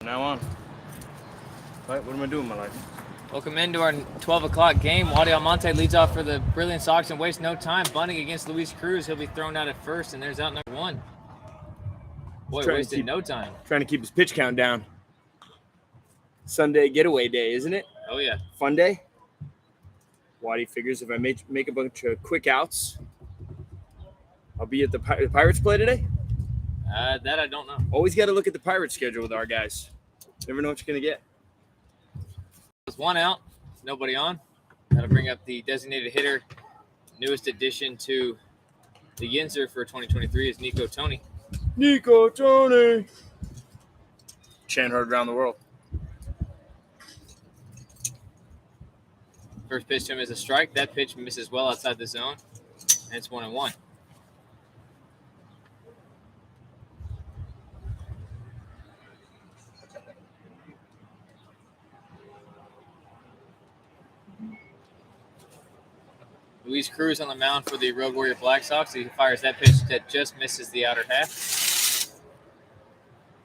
now on. What am I doing with my life? Welcome into our 12 o'clock game. Wadi Almonte leads off for the Brilliance Auction. Wastes no time. Bunting against Luis Cruz. He'll be thrown out at first, and there's out number one. Boy, wasted no time. Trying to keep his pitch count down. Sunday getaway day, isn't it? Oh, yeah. Fun day. Wadi figures if I make a bunch of quick outs, I'll be at the Pirates play today? That I don't know. Always got to look at the Pirates schedule with our guys. Never know what you're going to get. There's one out. Nobody on. That'll bring up the designated hitter. Newest addition to the Yinzer for 2023 is Nico Tony. Nico Tony. Chant heard around the world. First pitch to him is a strike. That pitch misses well outside the zone. And it's 1-1. Luis Cruz on the mound for the Road Warrior Black Sox. He fires that pitch that just misses the outer half.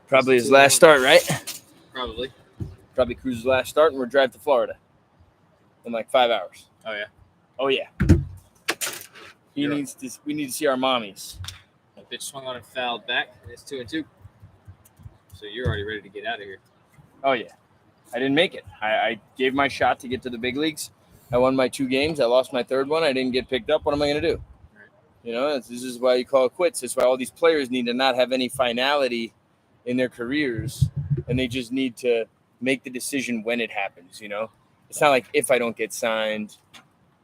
Probably his last start, right? Probably. Probably Cruz's last start, and we're driving to Florida in like 5 hours. Oh, yeah. Oh, yeah. We need to see our mommies. That pitch swung on and fouled back, and it's 2-2. So you're already ready to get out of here. Oh, yeah. I didn't make it. I gave my shot to get to the big leagues. I won my 2 games. I lost my third one. I didn't get picked up. What am I going to do? Right. You know, this is why you call it quits. This is why all these players need to not have any finality in their careers, and they just need to make the decision when it happens, you know? It's not like if I don't get signed,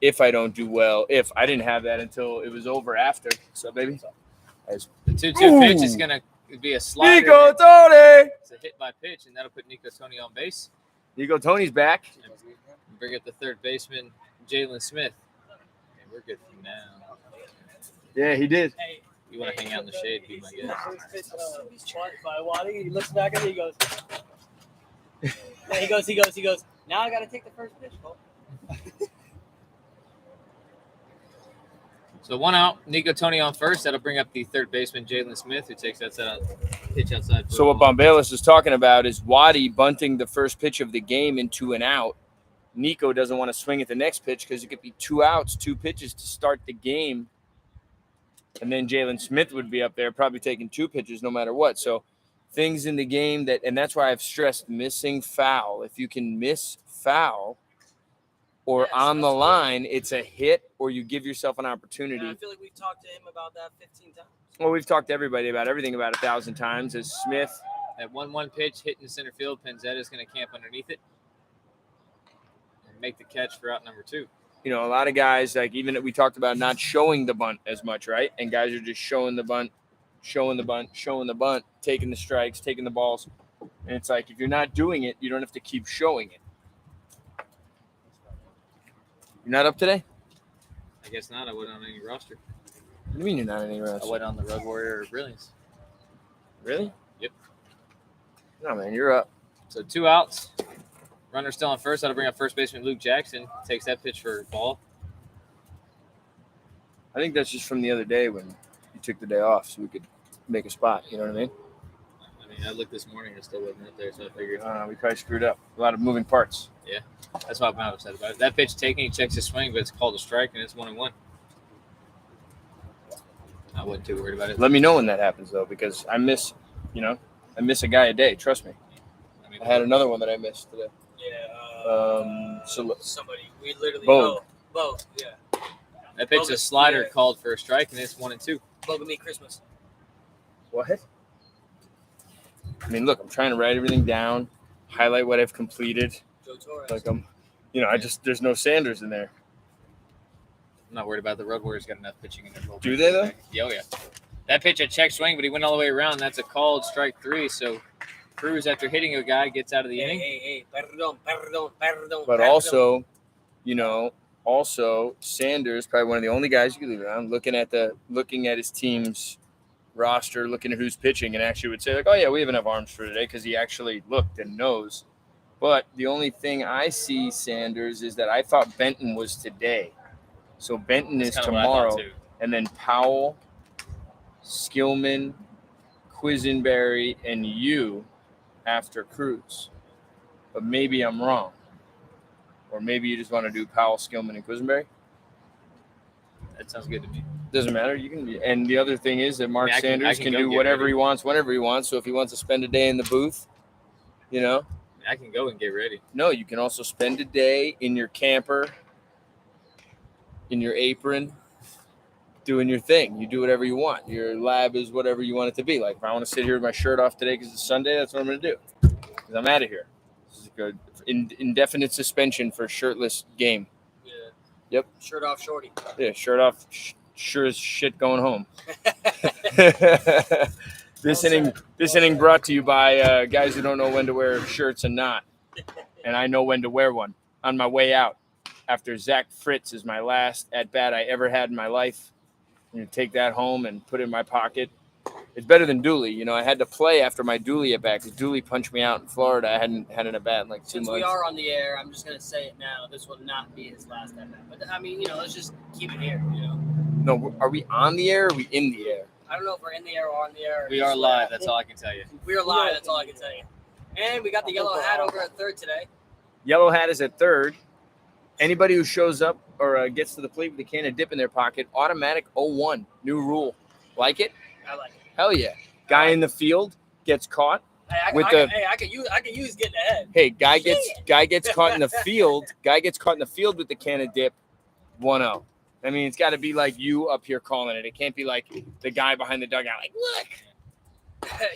if I don't do well, if I didn't have that until it was over after. So, baby. The 2-2 pitch is going to be a slider. Nico Tony! It's a hit by pitch, and that'll put Nico Tony on base. Nico Tony's back. Bring up the third baseman, Jalen Smith. Okay, we're good for now. Yeah, he did. You want to hang out in the shade, be my guest. By Wadi, he looks back at me, he goes. He goes. Now I got to take the first pitch, Cole. So 1 out, Nico Tony on first. That'll bring up the third baseman, Jalen Smith, who takes that pitch outside. So what Bombalis is talking about is Wadi bunting the first pitch of the game into an out. Nico doesn't want to swing at the next pitch because it could be 2 outs, 2 pitches to start the game. And then Jalen Smith would be up there probably taking 2 pitches no matter what. So things in the game and that's why I've stressed missing foul. If you can miss foul or on the line, it's a hit or you give yourself an opportunity. Yeah, I feel like we've talked to him about that 15 times. Well, we've talked to everybody about everything about 1,000 times. As Smith. That 1-1 pitch hit in the center field, Penzetta is going to camp underneath it. Make the catch for out number 2. You know, a lot of guys, like even we talked about not showing the bunt as much, right? And guys are just showing the bunt, taking the strikes, taking the balls. And it's like, if you're not doing it, you don't have to keep showing it. You're not up today? I guess not. I wasn't on any roster. What do you mean you're not on any roster? I went on the Road Warrior Brilliance. Really? Yep. No, man, you're up. So 2 outs. Runner still on first. That'll bring up first baseman Luke Jackson. Takes that pitch for a ball. I think that's just from the other day when you took the day off so we could make a spot. You know what I mean? I looked this morning. It still wasn't up there, so I figured. We probably screwed up. A lot of moving parts. Yeah. That's why I'm upset about it. That pitch taken, he checks his swing, but it's called a strike, and it's 1-1. I wasn't too worried about it. Let me know when that happens, though, because I miss a guy a day. Trust me. I had another one that I missed today. Yeah. Somebody. We literally. Bogue. Bogue. Yeah. That pitch is a slider called for a strike, and it's 1-2. Bogue me Christmas. What? I mean, look, I'm trying to write everything down, highlight what I've completed. Joe Torres. Like there's no Sanders in there. I'm not worried about it. The Road Warriors got enough pitching in their bullpen. Do they, though? Yeah, oh, yeah. That pitch a check swing, but he went all the way around. That's a called strike 3, so Cruz, after hitting a guy, gets out of the inning. Hey, perdón. But also, Sanders, probably one of the only guys you can leave around, looking at his team's roster, looking at who's pitching, and actually would say, like, oh, yeah, we have enough arms for today because he actually looked and knows. But the only thing I see, Sanders, is that I thought Benton was today. So Benton is tomorrow. And then Powell, Skillman, Quisenberry, and you after Cruz. But maybe I'm wrong. Or maybe you just want to do Powell, Skillman, and Quisenberry. That sounds good to me. Doesn't matter. You can. And the other thing is that Mark I Sanders can go do get whatever ready. he wants, whenever he wants. So if he wants to spend a day in the booth, you know, I can go and get ready. no, you can also spend a day in your camper, in your apron, doing your thing. You do whatever you want. Your lab is whatever you want it to be. Like if I want to sit here with my shirt off today because it's Sunday, that's what I'm going to do. Because I'm out of here. This is a good indefinite suspension for shirtless game. Yeah. Yep. Shirt off, shorty. Yeah, shirt off. Sure as shit going home. This inning brought to you by guys who don't know when to wear shirts and not. And I know when to wear one on my way out. After Zach Fritz is my last at bat I ever had in my life. I'm going to take that home and put it in my pocket. It's better than Dooley. You know, I had to play after my Dooley at bat because Dooley punched me out in Florida. I hadn't had an at bat in like 2 Since months. we are on the air, I'm just gonna say it now. This will not be his last at bat. But I mean, let's just keep it here. No, are we on the air or are we in the air? I don't know if we're in the air or on the air. We are live. That's all I can tell you. We are live. That's all I can tell you. And we got the yellow hat over at third today. Yellow hat is at third. Anybody who shows up or gets to the plate with a can of dip in their pocket, automatic 0-1. New rule. Like it? I like it. Hell yeah. Guy in the field gets caught. I could use getting ahead. Hey, guy gets caught in the field. Guy gets caught in the field with the can of dip. 1-0. I mean, it's got to be like you up here calling it. It can't be like the guy behind the dugout. Like, look.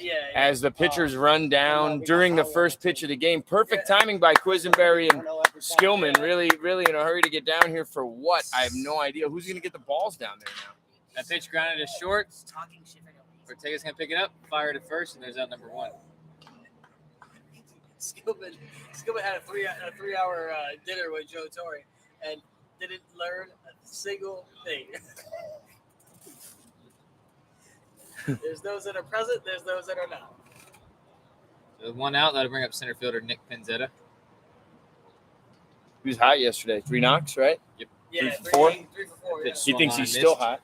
Yeah. As the pitchers run down during the first pitch of the game. Perfect timing by Quisenberry and Skillman. Really, really in a hurry to get down here for what? I have no idea. Who's going to get the balls down there now? That pitch grounded to short. Ortega's going to pick it up, fire it at first, and there's out number 1. Skillman had a three-hour dinner with Joe Torre and didn't learn a single thing. There's those that are present. There's those that are not. So 1 out. That'll bring up center fielder Nick Pinzetta. He was hot yesterday. 3 knocks, right? Yep. Yeah, 3 for 4? 3 for 4. Yeah. He thinks he's still hot.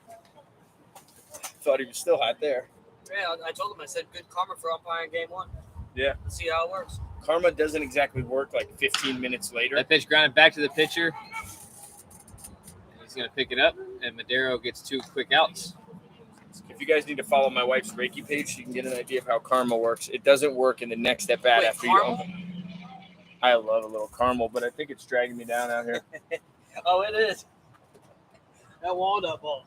Thought he was still hot there. Yeah, I told him. I said, good karma for umpiring game 1. Yeah. Let's see how it works. Karma doesn't exactly work like 15 minutes later. That pitch grounded back to the pitcher. He's going to pick it up, and Madero gets 2 quick outs. If you guys need to follow my wife's Reiki page, so you can get an idea of how karma works. It doesn't work in the next at bat after caramel? you open. I love a little caramel, but I think it's dragging me down out here. Oh, it is. That walnut ball.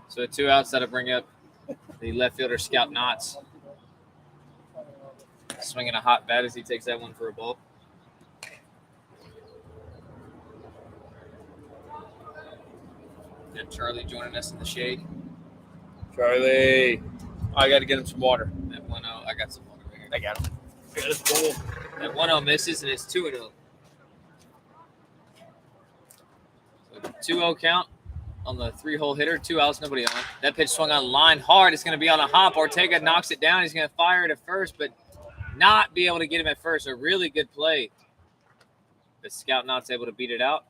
So 2 outs. That'll bring up the left fielder Scout Knotts. Swinging a hot bat as he takes that one for a ball. Got Charlie joining us in the shade. Charlie. I got to get him some water. That 1-0. I got some water right here. I got him. That 1-0 misses, and it's 2-0. So 2-0 count on the 3-hole hitter. 2 outs, nobody on. That pitch swung on line hard. It's going to be on a hop. Ortega knocks it down. He's going to fire it at first, but not be able to get him at first. A really good play. The Scout Knot's able to beat it out,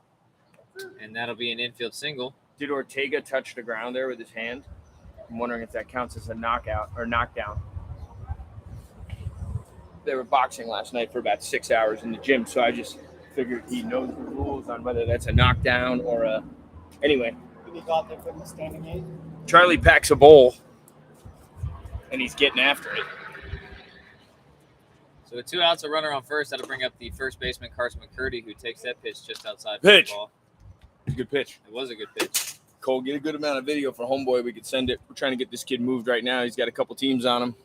and that'll be an infield single. Did Ortega touch the ground there with his hand? I'm wondering if that counts as a knockout or knockdown. They were boxing last night for about 6 hours in the gym, so I just figured he knows the rules on whether that's a knockdown or a. Anyway. He got there from the standing eight. Charlie packs a bowl, and he's getting after it. So with 2 outs, a runner on first. That'll bring up the first baseman, Carson McCurdy, who takes that pitch just outside for the Pitch. ball. Good pitch. It was a good pitch. Cole, get a good amount of video for Homeboy. We could send it. We're trying to get this kid moved right now. He's got a couple teams on him.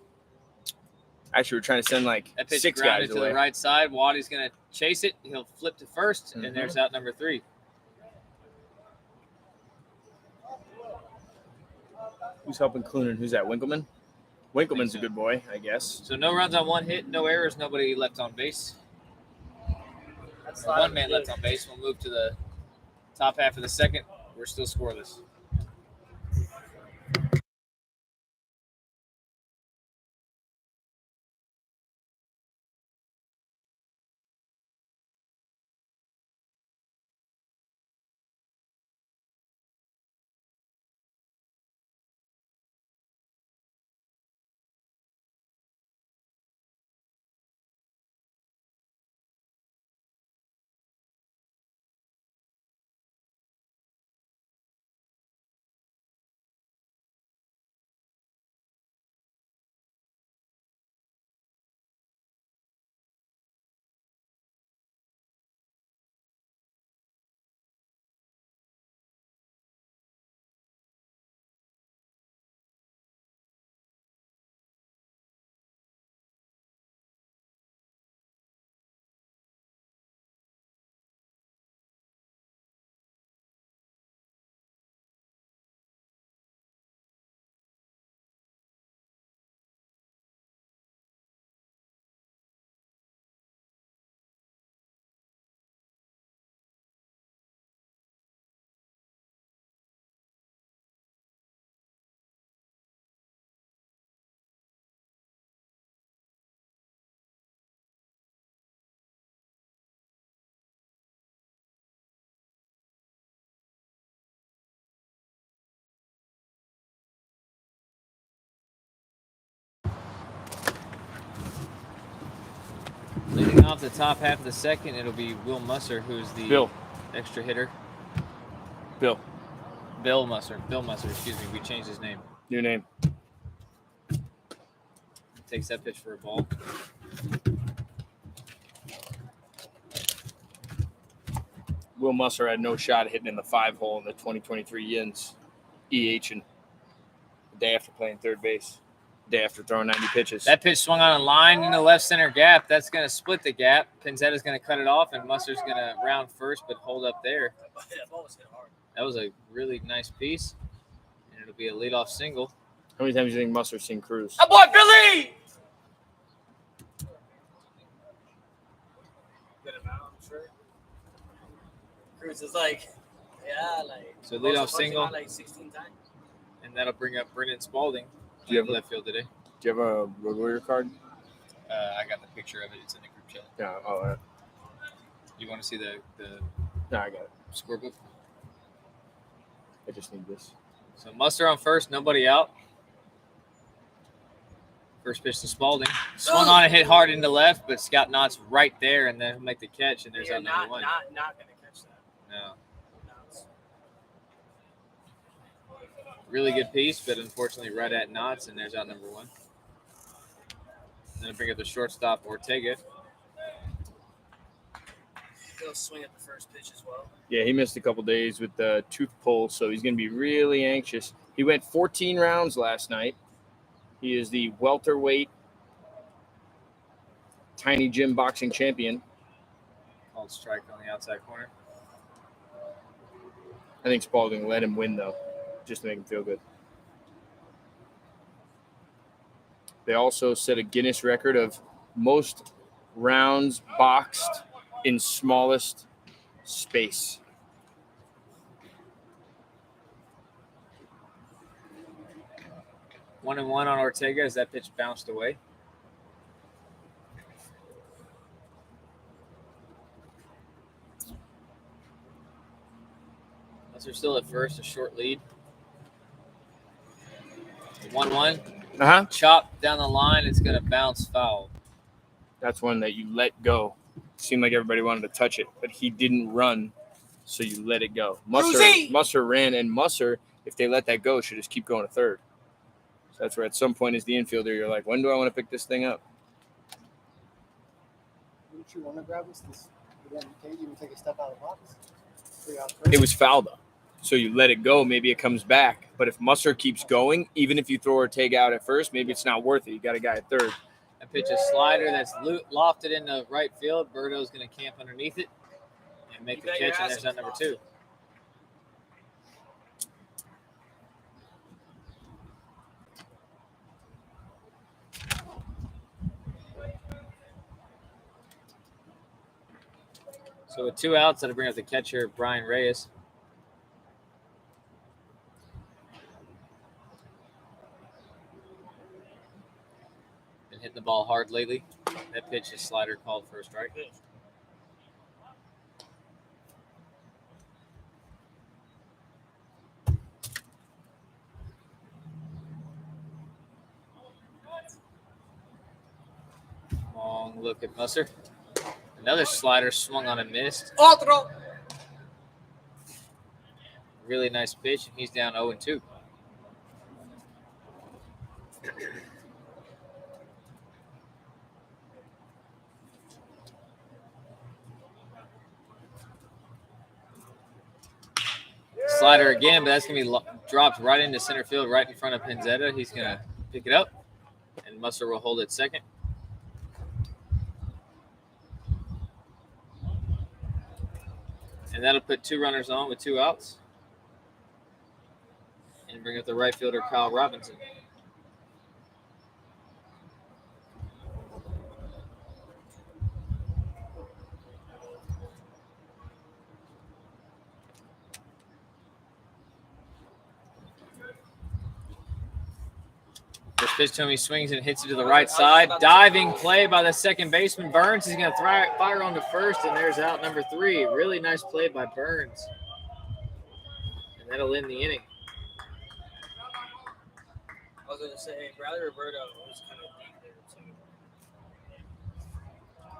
Actually, we're trying to send like That pitch 6 grounded guys to away. the right side. Waddy's going to chase it. He'll flip to first, and there's out number 3. Who's helping Clunan? Who's that? Winkleman? Winkleman's a good boy, I guess. So no runs on 1 hit, no errors, nobody left on base. That's 1 man left on base. We'll move to the top half of the second. We're still scoreless. off the top half of the second, it'll be Will Musser, who's the Bill. extra hitter. Bill. Bill Musser. Excuse me. We changed his name. New name. Takes that pitch for a ball. Will Musser had no shot hitting in the 5-hole in the 2023 Yinz. EH and the day after playing third base. The day after throwing 90 pitches. That pitch swung on a line in the left center gap. That's going to split the gap. Pinzetta's going to cut it off, and Musser's going to round first, but hold up there. That ball was hit hard. That was a really nice piece, and it'll be a leadoff single. How many times do you think Musser's seen Cruz? Oh, boy, Billy! Good amount, I'm sure. Cruz is like, So leadoff single. Like 16 times. And that'll bring up Brendan Spalding. Do you have left field today? Do you have a Road Warrior card? I got the picture of it. It's in the group chat. Yeah. Oh, all right. You want to see the No, I got it. scorebook? I just need this. So Musser on first, nobody out. First pitch to Spalding. Swung on and hit hard into left, but Scott Knott's right there, and then he'll make the catch, and there's You're out number one. not going to catch that. No. No, it's- Really good piece, but unfortunately right at Knott's, and there's out number one. Then I bring up the shortstop, Ortega. He'll swing at the first pitch as well. Yeah, he missed a couple days with the tooth pull, so he's going to be really anxious. He went 14 rounds last night. He is the welterweight tiny gym boxing champion. Called strike on the outside corner. I think Spalding let him win, though, just to make him feel good. They also set a Guinness record of most rounds boxed in smallest space. One and one on Ortega as that pitch bounced away. They're still at first, a short lead. 1-1. Uh-huh. Chop down the line. It's going to bounce foul. That's one that you let go. Seemed like everybody wanted to touch it, but he didn't run, so you let it go. Musser ran, and Musser, if they let that go, should just keep going to third. So that's where at some point as the infielder, you're like, when do I want to pick this thing up? Wouldn't you want to grab this? You can't even take a step out of the box. It was foul, though. So you let it go, maybe it comes back. But if Musser keeps going, even if you throw Ortega out at first, maybe it's not worth it. You got a guy at third. That pitch is slider that's lofted into right field. Berto's going to camp underneath it and make the catch, and there's out number two. So with two outs, that'll bring up the catcher, Brian Reyes. Been hitting the ball hard lately. That pitch is slider called for a strike. Long look at Musser. Another slider swung on and missed. Otro. Really nice pitch, and he's down 0-2. Slider again, but that's going to be dropped right into center field, right in front of Pinzetta. He's going to pick it up, and Musser will hold it second. And that'll put two runners on with two outs. And bring up the right fielder, Kyle Robinson. First pitch to him, he swings and hits it to the right side. Diving play by the second baseman, Burns. He's going to fire on to first, and there's out number three. Really nice play by Burns. And that'll end the inning. I was going to say, Bradley Roberto was kind of deep there, too.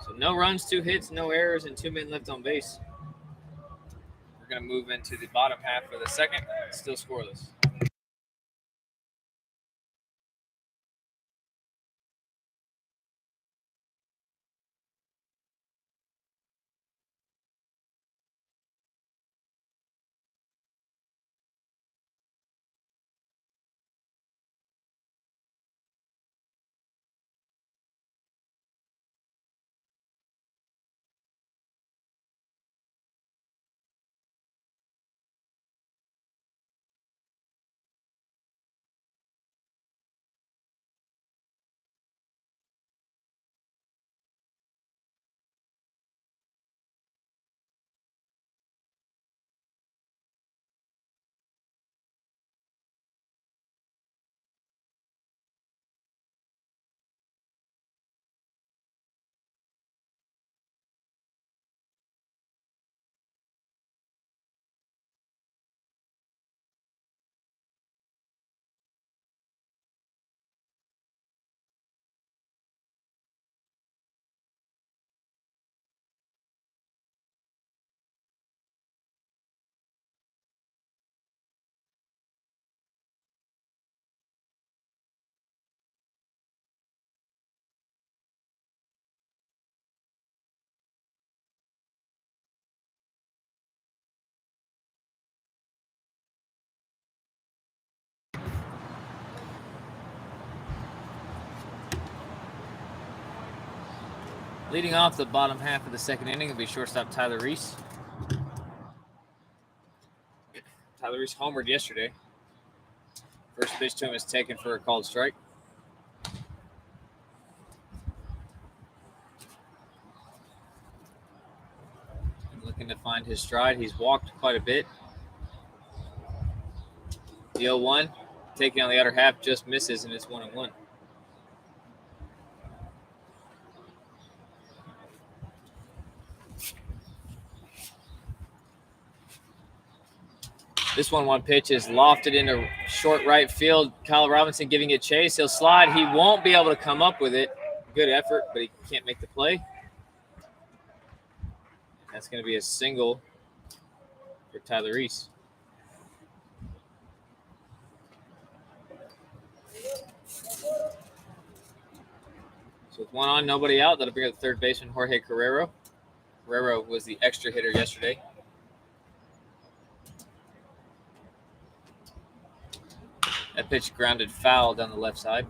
So no runs, 2 hits, no errors, and 2 men left on base. We're going to move into the bottom half of the second. Still scoreless. Leading off the bottom half of the second inning will be shortstop Tyler Reese. Tyler Reese homered yesterday. First pitch to him is taken for a called strike. And looking to find his stride. He's walked quite a bit. The 0-1, taking on the outer half, just misses, and it's 1-1. This 1-1 pitch is lofted into short right field. Kyle Robinson giving it chase. He'll slide. He won't be able to come up with it. Good effort, but he can't make the play. That's going to be a single for Tyler Reese. So with 1 on, nobody out, that'll bring up third baseman Jorge Carrero. Carrero was the extra hitter yesterday. That pitch grounded foul down the left side.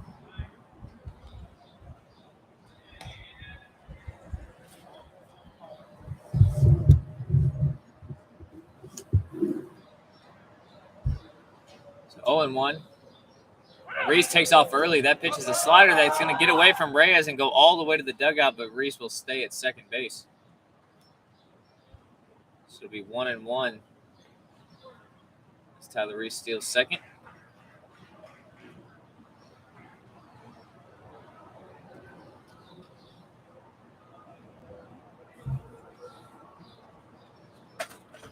So 0-1. Reese takes off early. That pitch is a slider that's going to get away from Reyes and go all the way to the dugout, but Reese will stay at second base. So it'll be 1-1 as Tyler Reese steals second.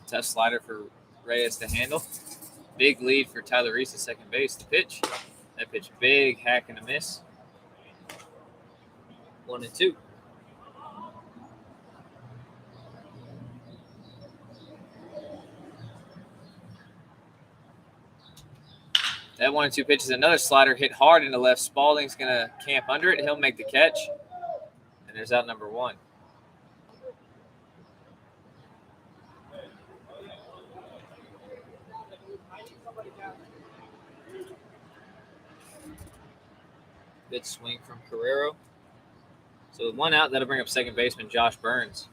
Tough slider for Reyes to handle. Big lead for Tyler Reese at second base. The pitch. That pitch big, hack and a miss. 1-2. That 1-2 pitch is another slider hit hard into left. Spalding's going to camp under it. He'll make the catch. And there's out number 1. Good swing from Carrero. So with 1 out, that'll bring up second baseman Josh Burns.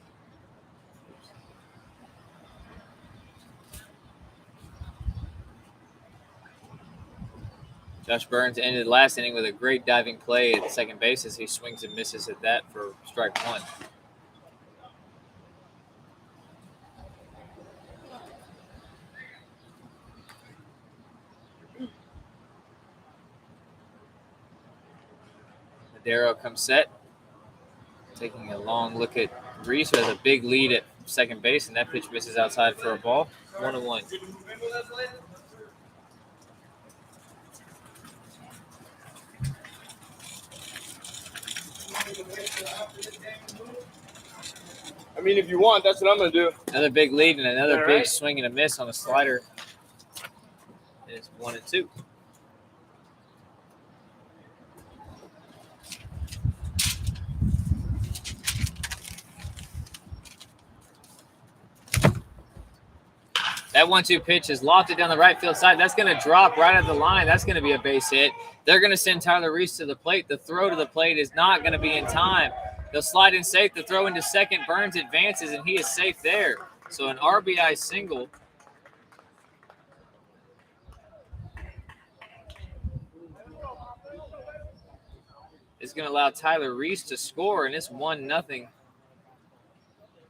Josh Burns ended last inning with a great diving play at second base as he swings and misses at that for strike 1. Madero comes set, taking a long look at Reese, who has a big lead at second base, and that pitch misses outside for a ball. 1-1. mean, if you want, that's what I'm going to do. Another big lead and another All big right. swing and a miss on the slider. It's 1-2. That 1-2 pitch is lofted down the right field side. That's going to drop right at the line. That's going to be a base hit. They're going to send Tyler Reese to the plate. The throw to the plate is not going to be in time. They'll slide in safe. The throw into second. Burns advances, and he is safe there. So an RBI single. Is going to allow Tyler Reese to score, and it's 1-0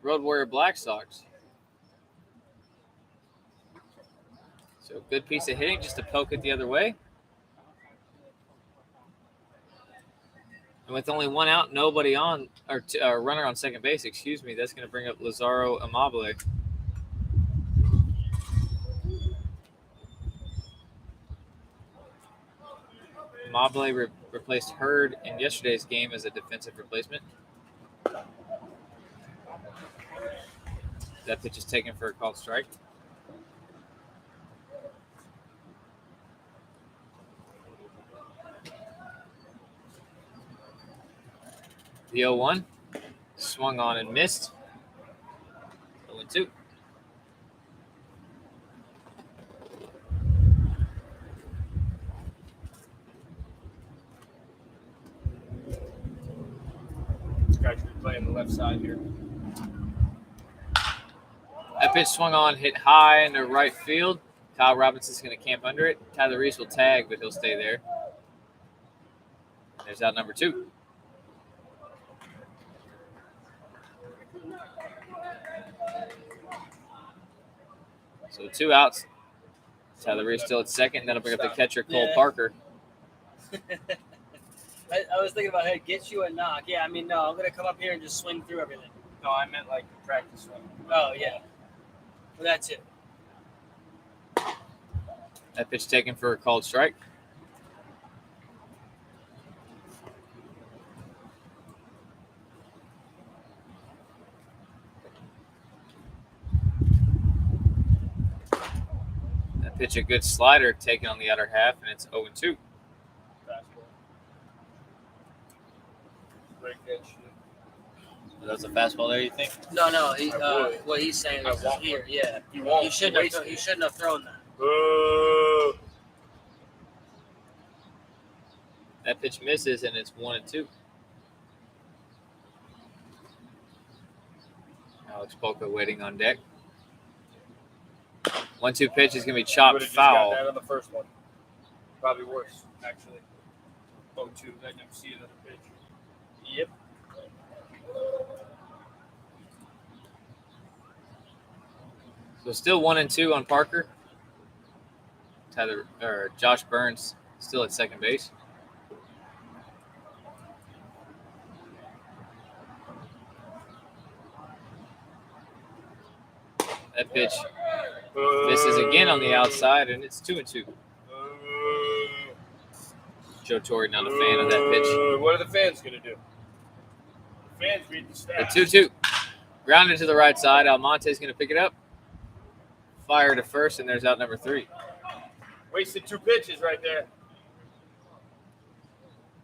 Road Warrior Black Sox. So good piece of hitting, just to poke it the other way. And with only one out, nobody on, or runner on second base, excuse me, that's going to bring up Lazaro Amable. Amable replaced Hurd in yesterday's game as a defensive replacement. That pitch is taken for a called strike. The 0-1 swung on and missed. 0-2. Guy should be playing the left side here. That pitch swung on, hit high into right field. Kyle Robinson's going to camp under it. Tyler Reese will tag, but he'll stay there. There's out number 2. So 2 outs. Tyler Reese still at second. That'll bring up the catcher, Cole Parker. I was thinking about, hey, get you a knock. Yeah, I mean, no, I'm going to come up here and just swing through everything. No, I meant like the practice swing. Oh, yeah. Well, that's it. That pitch taken for a called strike. That pitch, a good slider taken on the outer half, and it's 0-2. Break that shit. That's a fastball there, you think? No. What he's saying is here, yeah. You won't. You shouldn't have thrown that. That pitch misses, and it's 1-2. Alex Polka waiting on deck. 1-2 pitch is going to be chopped foul. Got that on the first one. Probably worse, actually. 0-2. I never see another pitch. Yep. So still 1-2 on Parker. Josh Burns still at second base. That pitch misses again on the outside, and it's 2-2. Joe Torre not a fan of that pitch. What are the fans going to do? The fans read the stats. The 2-2. Grounded to the right side. Almonte's going to pick it up. Fire to first, and there's out number 3. Wasted 2 pitches right there.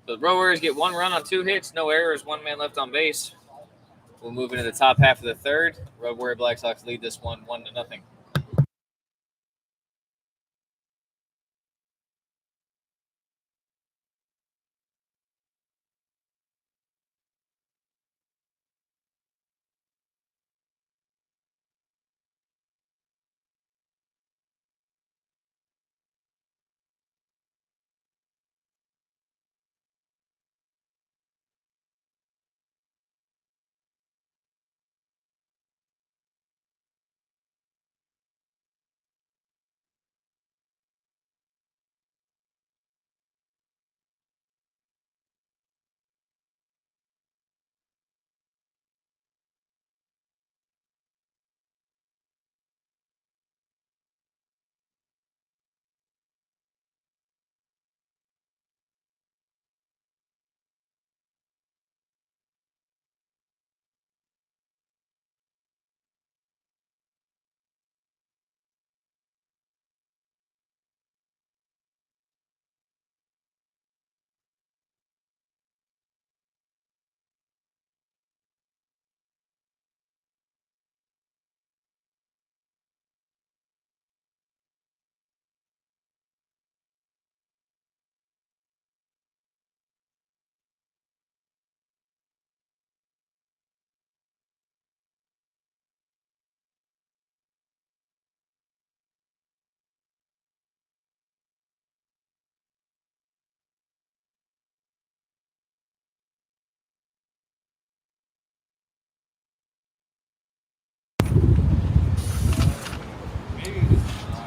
So the Road Warriors get 1 run on 2 hits, no errors, 1 man left on base. We'll move into the top half of the third. Road Warrior Black Sox lead this one 1-0.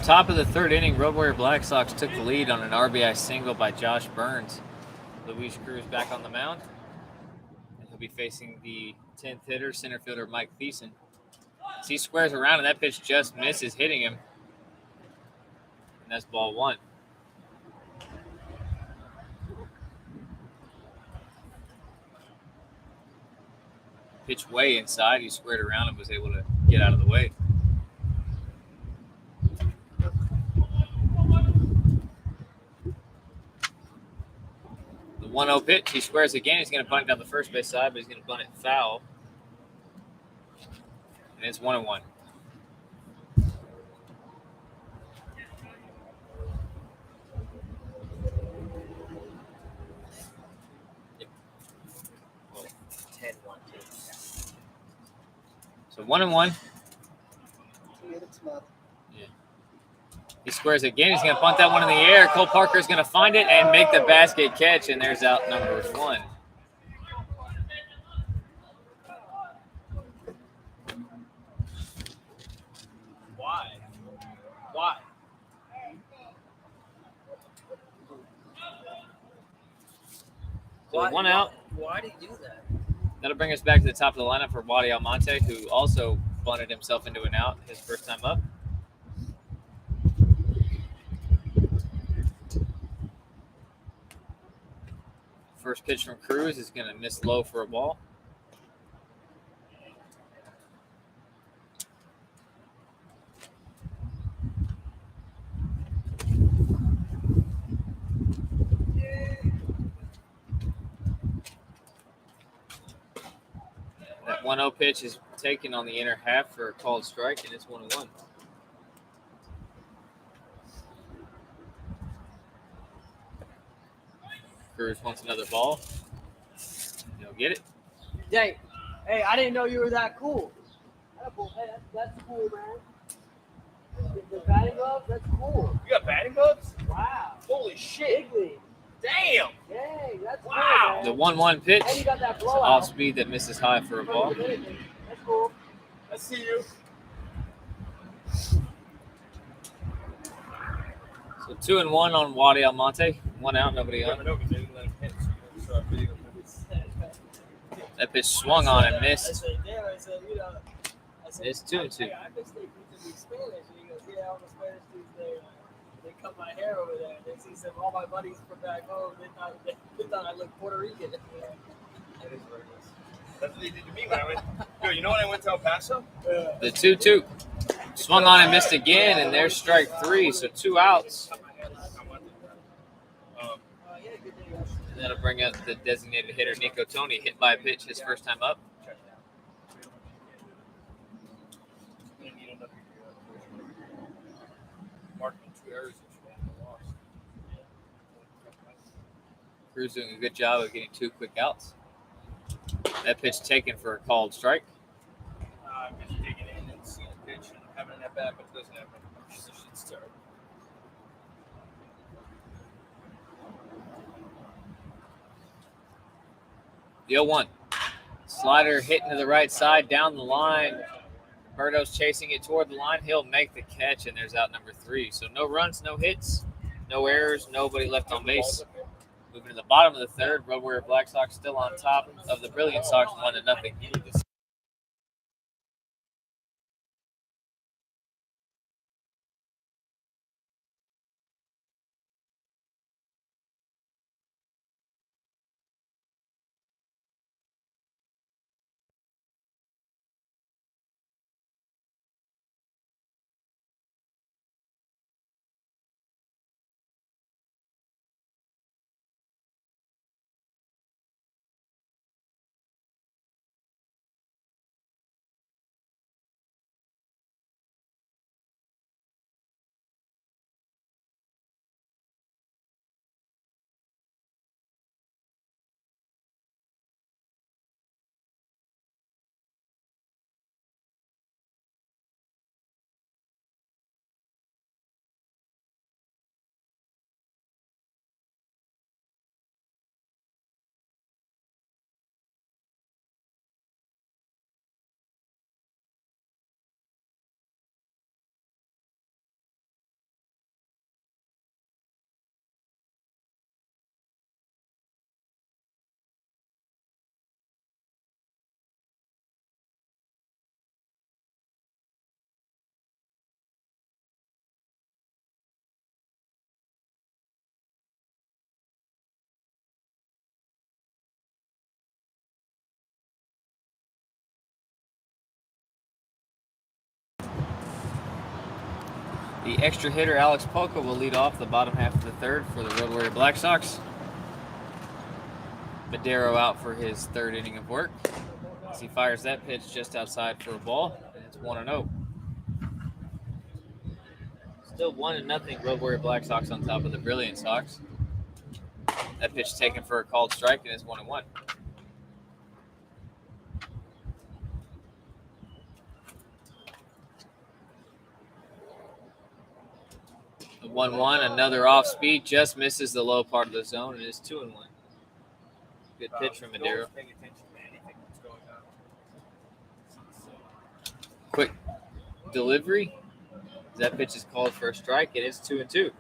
Top of the third inning, Road Warrior Black Sox took the lead on an RBI single by Josh Burns. Luis Cruz back on the mound. And he'll be facing the 10th hitter, center fielder Mike Thiessen. As he squares around, and that pitch just misses hitting him. And that's ball one. Pitch way inside. He squared around and was able to get out of the way. The 1-0 pitch. He squares again. He's going to bunt it down the first base side, but he's going to bunt it foul. And it's 1-1. So 1-1. Yeah. He squares again. He's going to bunt that one in the air. Cole Parker's going to find it and make the basket catch, and there's out number one. Why? So 1 out. Why did he do that? That'll bring us back to the top of the lineup for Wadi Almonte, who also bunted himself into an out his first time up. First pitch from Cruz is going to miss low for a ball. That 1-0 pitch is taken on the inner half for a called strike, and it's 1-1. Cruz wants another ball. He'll get it. Hey, I didn't know you were that cool. Hey, that's cool, man. The batting gloves, that's cool. You got batting gloves? Wow. Holy shit! Big league. Damn! Dang, that's Wow. cool, The 1-1 pitch. And you got that It's blowout. off speed that misses high for a ball. That's cool. I see you. So 2-1 on Wadi Almonte. 1 out, nobody on. That pitch swung on and I missed. said, damn, It's 2-2. I guess they speak Spanish. And he goes, yeah, all the Spanish dudes, they cut my hair over there. And he said, all my buddies from back home, they thought I looked Puerto Rican. That is reckless. That's what they did to me when I went. Yo, you know when I went to El Paso? The 2-2. Swung on and missed again, and there's strike 3, so 2 outs. And that'll bring up the designated hitter, Nico Tony, hit by a pitch his first time up. Cruz doing a good job of getting 2 quick outs. That pitch taken for a called strike. I'm just digging in and seeing the pitch and having it at bat, but it doesn't have any position. It's terrible. The 0-1. Slider hitting to the right side, down the line. Berto's chasing it toward the line. He'll make the catch, and there's out number 3. So no runs, no hits, no errors, nobody left on base. Moving to the bottom of the third, Road Warrior Black Sox still on top of the Brilliance Sox 1-0. The extra hitter, Alex Polka, will lead off the bottom half of the third for the Road Warrior Black Sox. Madero out for his third inning of work as he fires that pitch just outside for a ball, and it's 1-0. Still 1-0 Road Warrior Black Sox on top of the Brilliant Sox. That pitch taken for a called strike, and it's 1-1. The 1-1, another off speed, just misses the low part of the zone, and it's 2-1. Good pitch from Madero. Quick delivery. That pitch is called for a strike, and it's 2-2.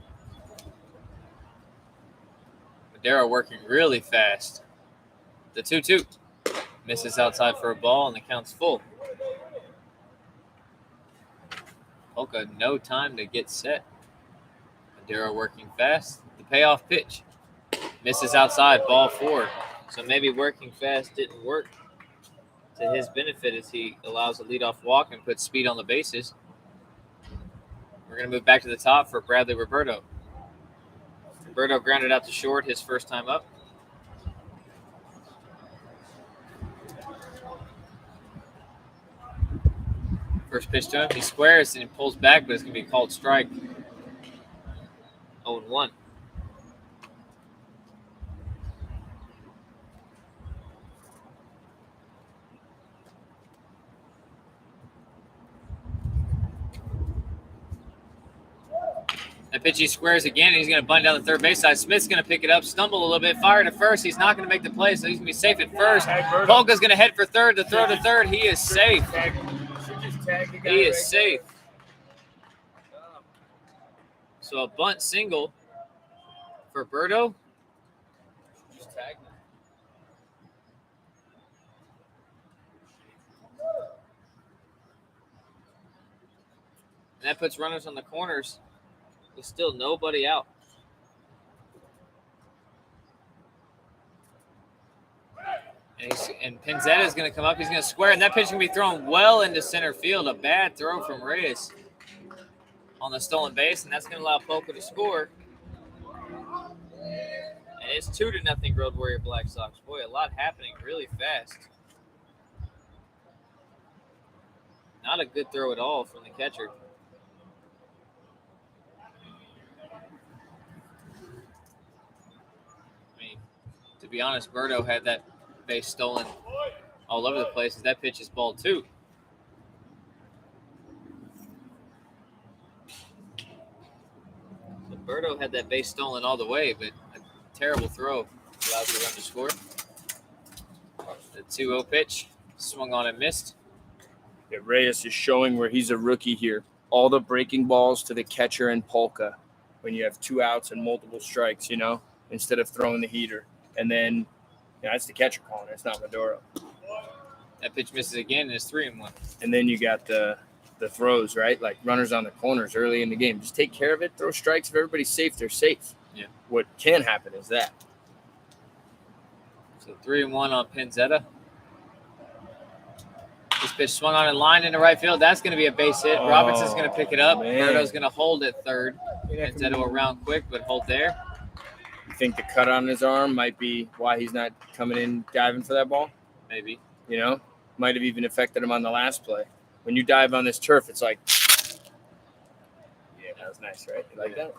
Madero working really fast. The 2-2 misses outside for a ball, and the count's full. Polka, no time to get set. Madero working fast. The payoff pitch misses outside, ball 4. So maybe working fast didn't work to his benefit as he allows a leadoff walk and puts speed on the bases. We're going to move back to the top for Bradley Roberto. Roberto grounded out to short his first time up. First pitch to him, he squares and he pulls back, but it's going to be a called strike. 0-1. That pitch he squares again, and he's going to bunt down the third base side. Smith's going to pick it up, stumble a little bit, fire to first. He's not going to make the play, so he's going to be safe at first. Polka's going to head for third, to throw to third. He is safe. He is safe. So a bunt single for Berto. And that puts runners on the corners. There's still nobody out. And Pinzetta is going to come up. He's going to square, and that pitch is going to be thrown well into center field. A bad throw from Reyes on the stolen base, and that's going to allow Polka to score. And it's 2-0 Road Warrior Black Sox. Boy, a lot happening really fast. Not a good throw at all from the catcher. I mean, to be honest, Berto had that base stolen all over the place. That pitch is ball 2. So Berto had that base stolen all the way, but a terrible throw allows the run to score. The 2-0 pitch swung on and missed. Yeah, Reyes is showing where he's a rookie here. All the breaking balls to the catcher and Polka when you have 2 outs and multiple strikes, instead of throwing the heater. And then, that's the catcher calling. It's not Maduro. That pitch misses again, and it's 3-1. And then you got the throws, right? Like runners on the corners early in the game. Just take care of it. Throw strikes. If everybody's safe, they're safe. Yeah. What can happen is that. So 3-1 on Pinzetta. This pitch swung on in line into right field. That's going to be a base hit. Robinson's going to pick it up. Berto's going to hold at third. Pinzetta will round quick, but hold there. You think the cut on his arm might be why he's not coming in diving for that ball? Maybe. Might have even affected him on the last play. When you dive on this turf, it's like, yeah, that was nice, right? You like that?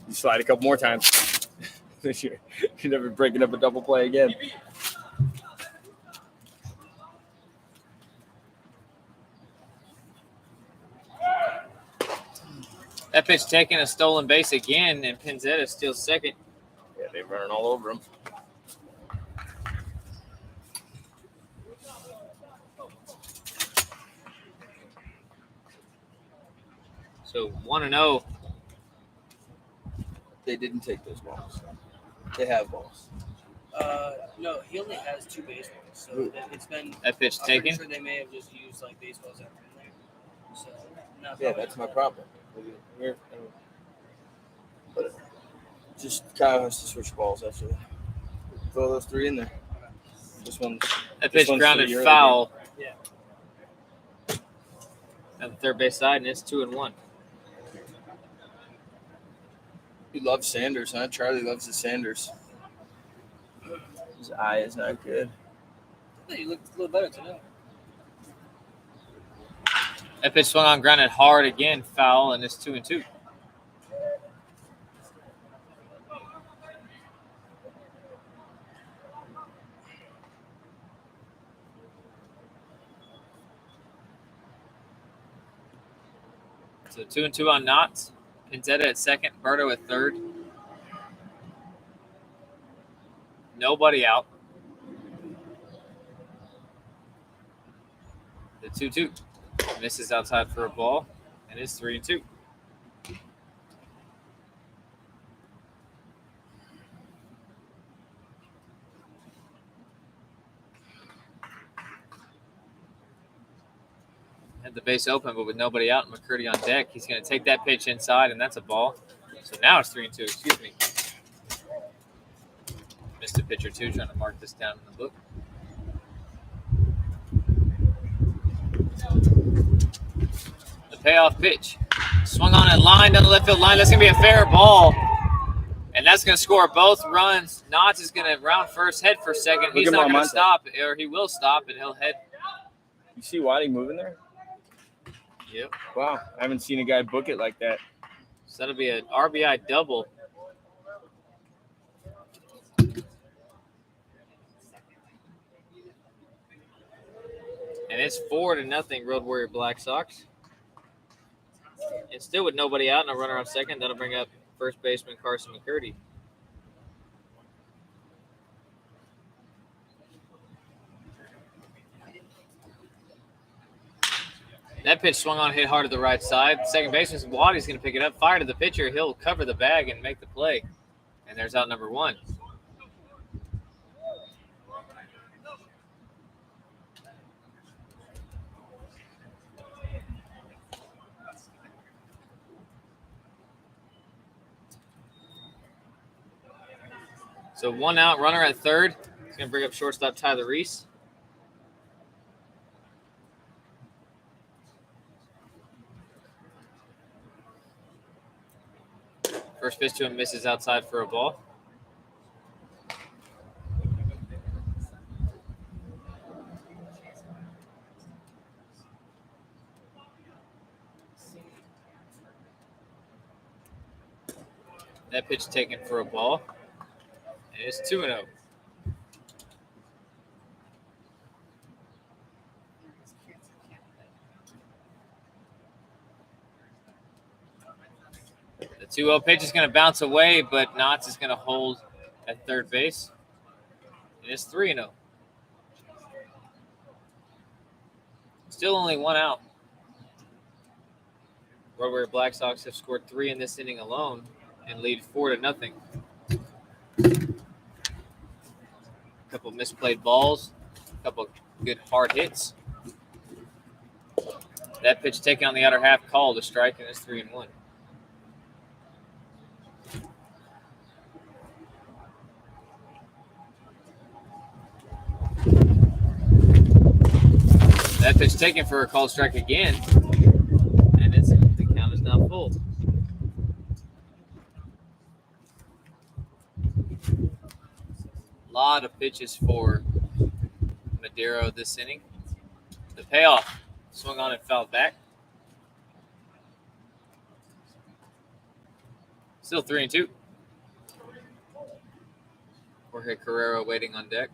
You slide a couple more times. You're never breaking up a double play again. That pitch taking a stolen base again, and Pinzetta steals second. Yeah, they're running all over him. So 1-0. They didn't take those balls. They have balls. No, he only has 2 baseballs, so it's been. That pitch I'm taken. pretty sure they may have just used baseballs that were in there. So Yeah, that's my problem. But just Kyle has to switch balls after that. Throw those 3 in there. This one's That pitch one's grounded pretty early foul. Yeah. on the third base side, and it's 2-1. You love Sanders, huh? Charlie loves the Sanders. His eye is not good. You look a little better tonight. That pitch swung on, grounded hard again, foul, and it's 2-2. So 2-2 on Knotts. Pinzetta at second, Berto at third. Nobody out. The 2-2 misses outside for a ball, and it's 3-2. Had the base open, but with nobody out and McCurdy on deck, he's going to take that pitch inside, and that's a ball. So now it's 3-2. Excuse me. Missed a pitch or two, trying to mark this down in the book. The payoff pitch. Swung on and lined on the left field line. That's going to be a fair ball. And that's going to score both runs. Knotts is going to round first, head for second. He's not going to stop, or he will stop, and he'll head. You see Waddy moving there? Yep. Wow, I haven't seen a guy book it like that. So that'll be an RBI double. And it's 4-0 Road Warrior Black Sox. And still with nobody out and a runner on second, that'll bring up first baseman Carson McCurdy. That pitch swung on, hit hard to the right side. Second baseman Waddy's going to pick it up, fire to the pitcher. He'll cover the bag and make the play. And there's out number one. So one out, runner at third. He's going to bring up shortstop Tyler Reese. First pitch to him misses outside for a ball. That pitch taken for a ball. And it's 2-0. The 2-0 pitch is going to bounce away, but Knotts is going to hold at third base. And it's 3-0. Still only one out. Road Warrior Black Sox have scored 3 in this inning alone and lead 4-0. A couple misplayed balls, a couple good hard hits. That pitch taken on the outer half, called a strike, and it's 3-1. That pitch taken for a called strike again, and the count is now full. A lot of pitches for Madero this inning. The payoff, swung on and fouled back. Still 3-2. Jorge Carrero waiting on deck.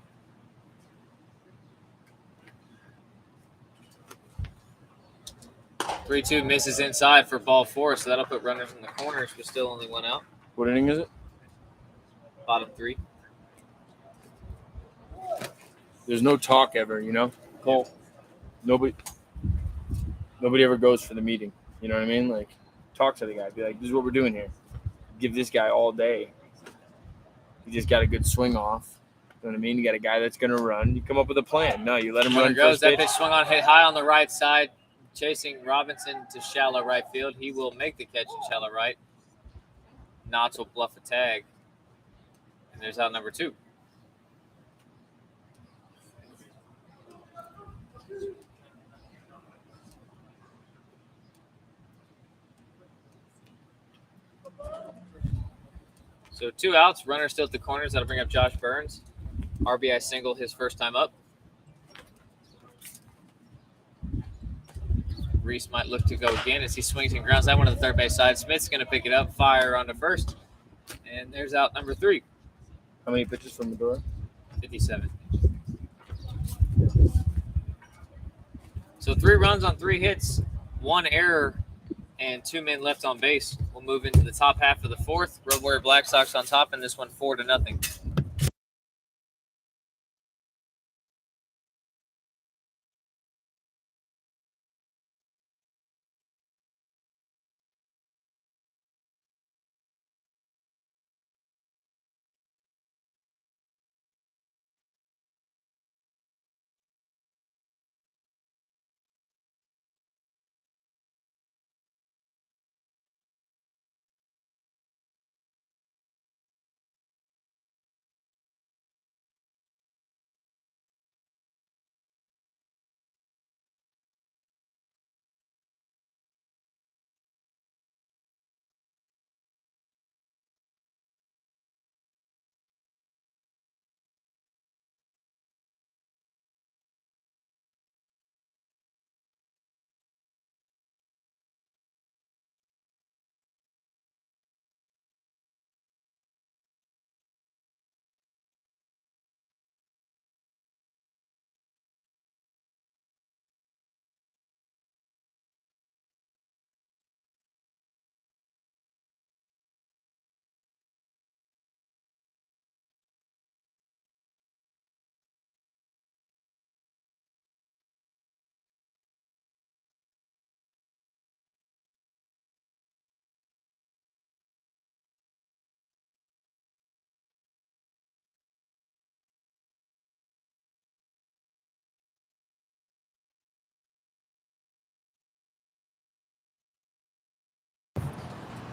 Three 2 misses inside for ball 4, so that'll put runners in the corners, but still only one out. What inning is it? Bottom 3. There's no talk ever, you know? Cole. Nobody ever goes for the meeting. You know what I mean? Like, talk to the guy. Be like, this is what we're doing here. Give this guy all day. He just got a good swing off. You know what I mean? You got a guy that's going to run. You come up with a plan. No, you let him run Goes. first That pitch. pitch swung on, hit high on the right side, chasing Robinson to shallow right field. He will make the catch in shallow right. Knotts will bluff a tag. And there's out number 2. So 2 outs, runner still at the corners. That'll bring up Josh Burns. RBI single his first time up. Reese might look to go again as he swings and grounds that one to the third base side. Smith's going to pick it up, fire onto first. And there's out number 3. How many pitches from the door? 57. So 3 runs on 3 hits, 1 error, and 2 men left on base. We'll move into the top half of the 4th. Road Warrior Black Sox on top in this one 4-0.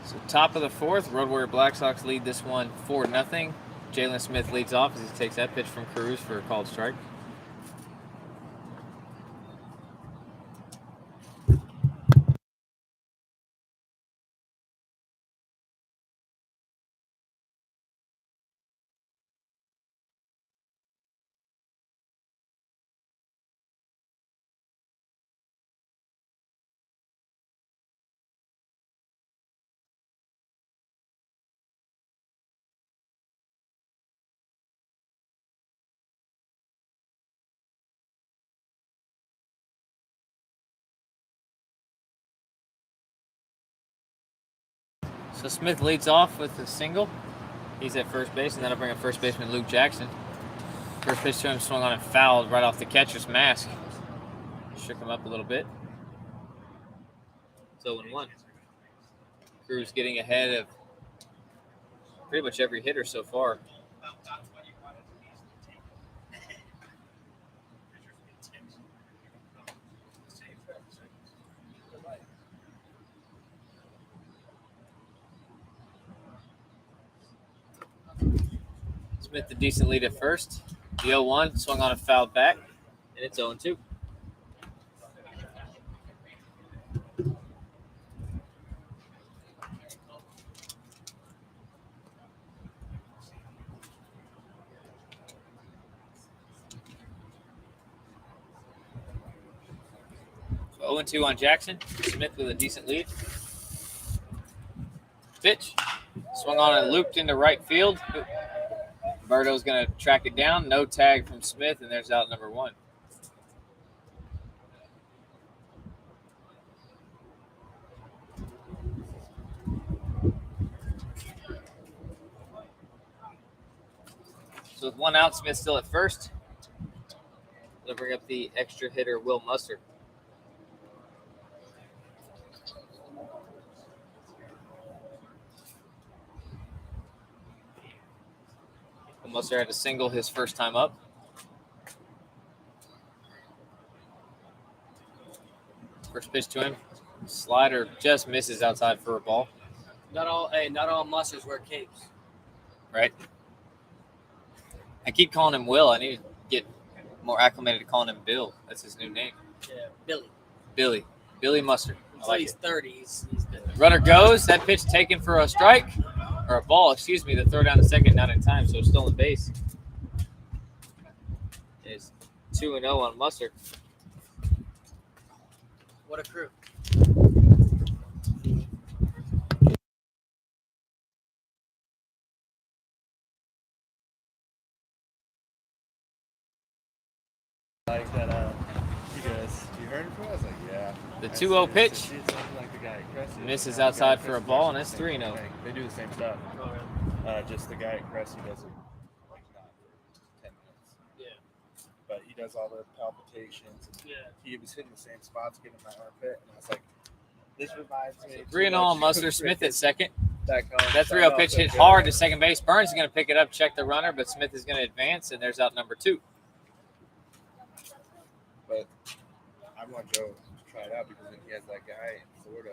So top of the 4th, Road Warrior Black Sox lead this one 4-0. Jalen Smith leads off as he takes that pitch from Cruz for a called strike. So Smith leads off with a single. He's at first base, and that'll bring up first baseman Luke Jackson. First pitch to him swung on and fouled right off the catcher's mask. Shook him up a little bit. It's 0-1. Cruz getting ahead of pretty much every hitter so far. Smith a decent lead at first. The 0-1 swung on and fouled back, and it's 0-2. So 0-2 on Jackson. Smith with a decent lead. Pitch. Swung on and looped into right field. Berto's going to track it down. No tag from Smith, and there's out number 1. So with 1 out, Smith still at first. They'll bring up the extra hitter, Will Mustard. Mustard had a single his first time up. First pitch to him. Slider just misses outside for a ball. Not all mustards wear capes. Right? I keep calling him Will. I need to get more acclimated to calling him Bill. That's his new name. Yeah, Billy. Billy Mustard. Until he's 30, he's been. Runner goes. That pitch taken for a strike. or a ball, excuse me. The throw down to second, not in time, so stolen base. Is 2-0 on Mustard. What a crew. Like that, you heard it from? I was like, yeah. The 2-0 pitch It's like the guy at Cressy. misses The guy outside at for a Cressy ball, does and it's the same 3-0. thing. They do the same stuff. Just the guy at Cressy does it like not for 10 minutes. Yeah. But he does all the palpitations. And Yeah. he was hitting the same spots, getting my armpit, and I was like, this reminds me. 3-0 on Mustard. Smith at second. Back home. That 3-0 pitch hit hard to second base. Burns is going to pick it up, check the runner, but Smith is going to advance, and there's out number 2. But I want Joe to try it out because then he has that guy in Florida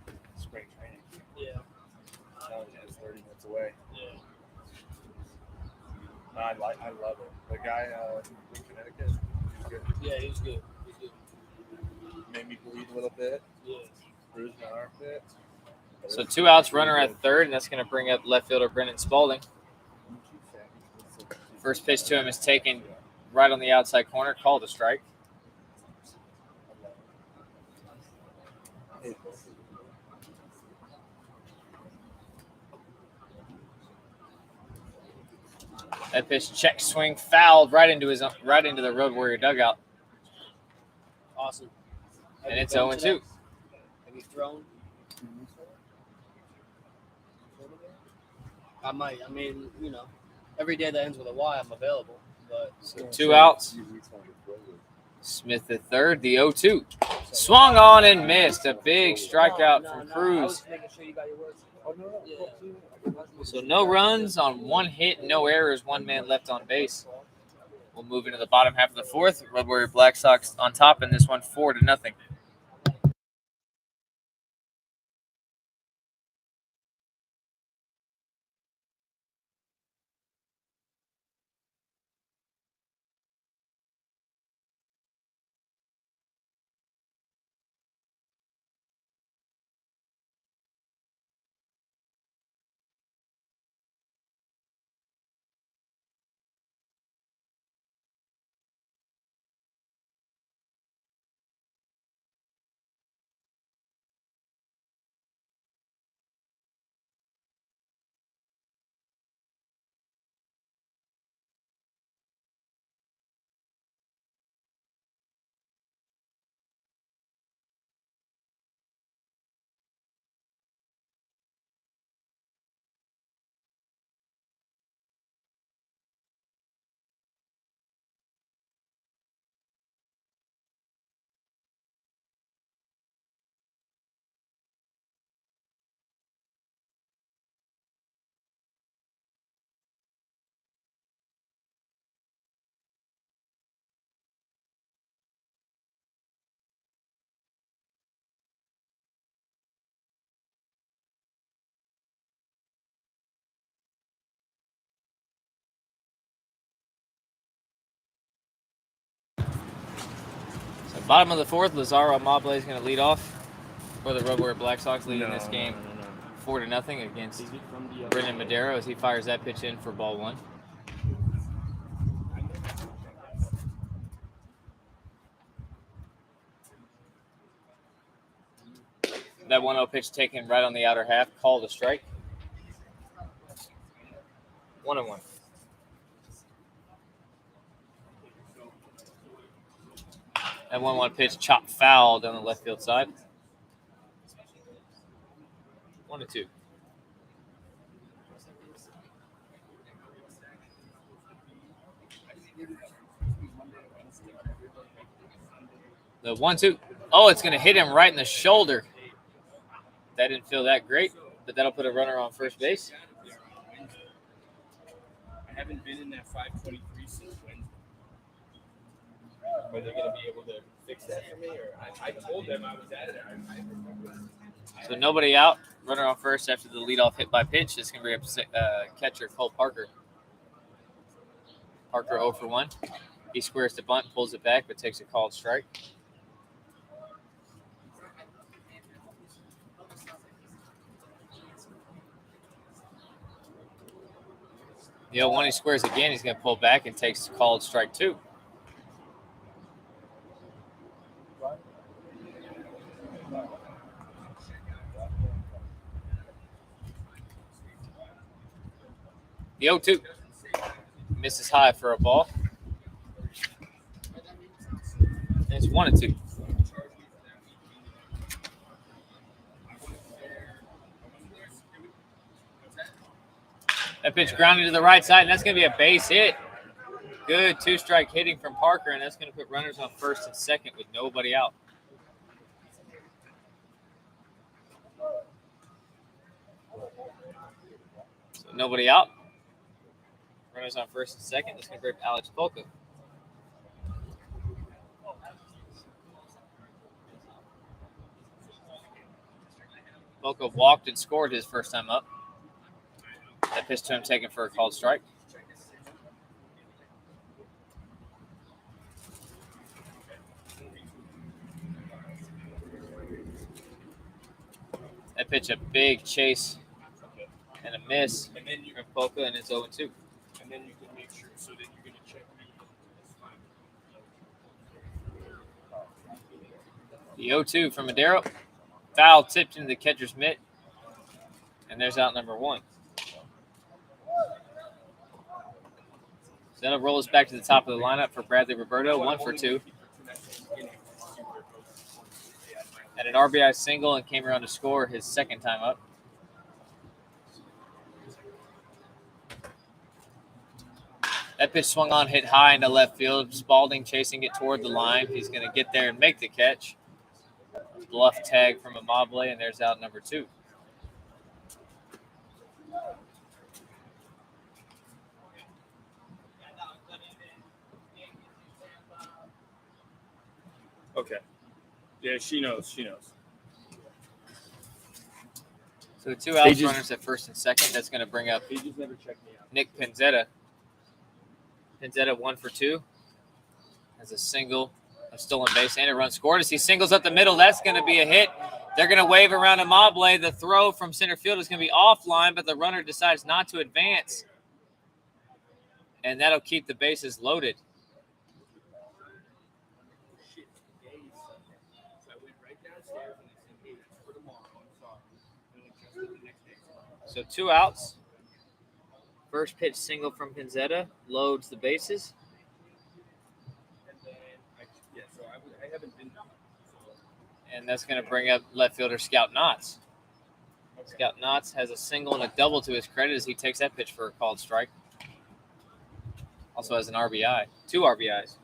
from spring training. Yeah. It's 30 minutes away. Yeah. I love it. The guy in Connecticut, he's good. Yeah, he's good. He's good. Made me bleed a little bit. Yeah. Bruised my armpit. So 2 outs, runner at third, and that's going to bring up left fielder Brendan Spalding. First pitch to him is taken right on the outside corner, called a strike. That pitch, check swing, fouled right into the Road Warrior dugout, Awesome. Have and you it's thrown 0-2. today? Have you thrown? I might. I mean, you know, every day that ends with a Y, I'm available. But So 2 outs. Smith at third, the 0-2. Swung on and missed. A big strikeout from I Cruz. was making sure you got your words. Yeah. So no runs on 1 hit, no errors, 1 man left on base. We'll move into the bottom half of the fourth. Road Warrior Black Sox on top in this one, 4-0. So bottom of the fourth, Lazaro Amable is going to lead off for the Road Warrior Black Sox, leading this game 4-0 against Brendan Madero as he fires that pitch in for ball 1. That 1-0 pitch taken right on the outer half, called a strike. 1-1. That 1-1 pitch chopped foul down the left field side. 1-2. The 1-2. Oh, it's going to hit him right in the shoulder. That didn't feel that great, but that'll put a runner on first base. I haven't been in that 523 since Wednesday. Are they going to be able to fix that for me? Or I told them I was at it. So nobody out. Runner on first after the leadoff hit by pitch. It's going to bring up catcher Cole Parker. Parker 0 for 1. He squares the bunt, pulls it back, but takes a called strike. The 0-1, he squares again. He's going to pull back and takes called strike 2. The 0-2 misses high for a ball. And it's 1-2. That pitch grounded to the right side, and that's going to be a base hit. Good 2-strike hitting from Parker, and that's going to put runners on first and second with nobody out. So nobody out. Runners on first and second. That's going to bring Alex Polka. Polka walked and scored his first time up. That pitch to him taken for a called strike. That pitch a big chase and a miss from Polka, and it's 0-2. And then you can make sure so that you're going to check. The 0-2 from Madero. Foul tipped into the catcher's mitt. And there's out number 1. So that'll roll us back to the top of the lineup for Bradley Roberto, 1 for 2. Had an RBI single and came around to score his second time up. That pitch swung on, hit high into left field. Spalding chasing it toward the line. He's going to get there and make the catch. Bluff tag from Amable, and there's out number 2. Okay. Yeah, she knows. She knows. So 2 outs, runners at first and second. That's going to bring up He just never checked me out. Nick Pinzetta. Pinzetta 1 for 2. Has a single, a stolen base, and a run scored. As he singles up the middle, that's going to be a hit. They're going to wave around Amable. The throw from center field is going to be offline, but the runner decides not to advance. And that'll keep the bases loaded. So 2 outs. First pitch single from Pinzetta loads the bases. I haven't been. And that's going to bring up left fielder Scout Knotts. Scout Knotts has a single and a double to his credit as he takes that pitch for a called strike. Also has an RBI. 2 RBIs.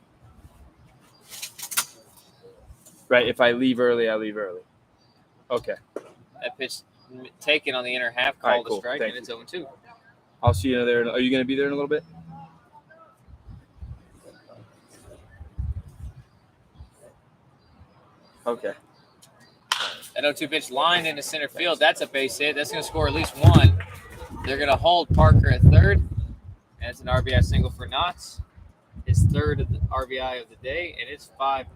Right. If I leave early, I leave early. Okay. That pitch taken on the inner half, All right, called cool. a strike, Thank and it's 0-2. I'll see you there. Are you going to be there in a little bit? Okay. That 0-2 pitch lined into center field. That's a base hit. That's going to score at least 1. They're going to hold Parker at third. And it's an RBI single for Knotts. His third of the RBI of the day, and it's 5-0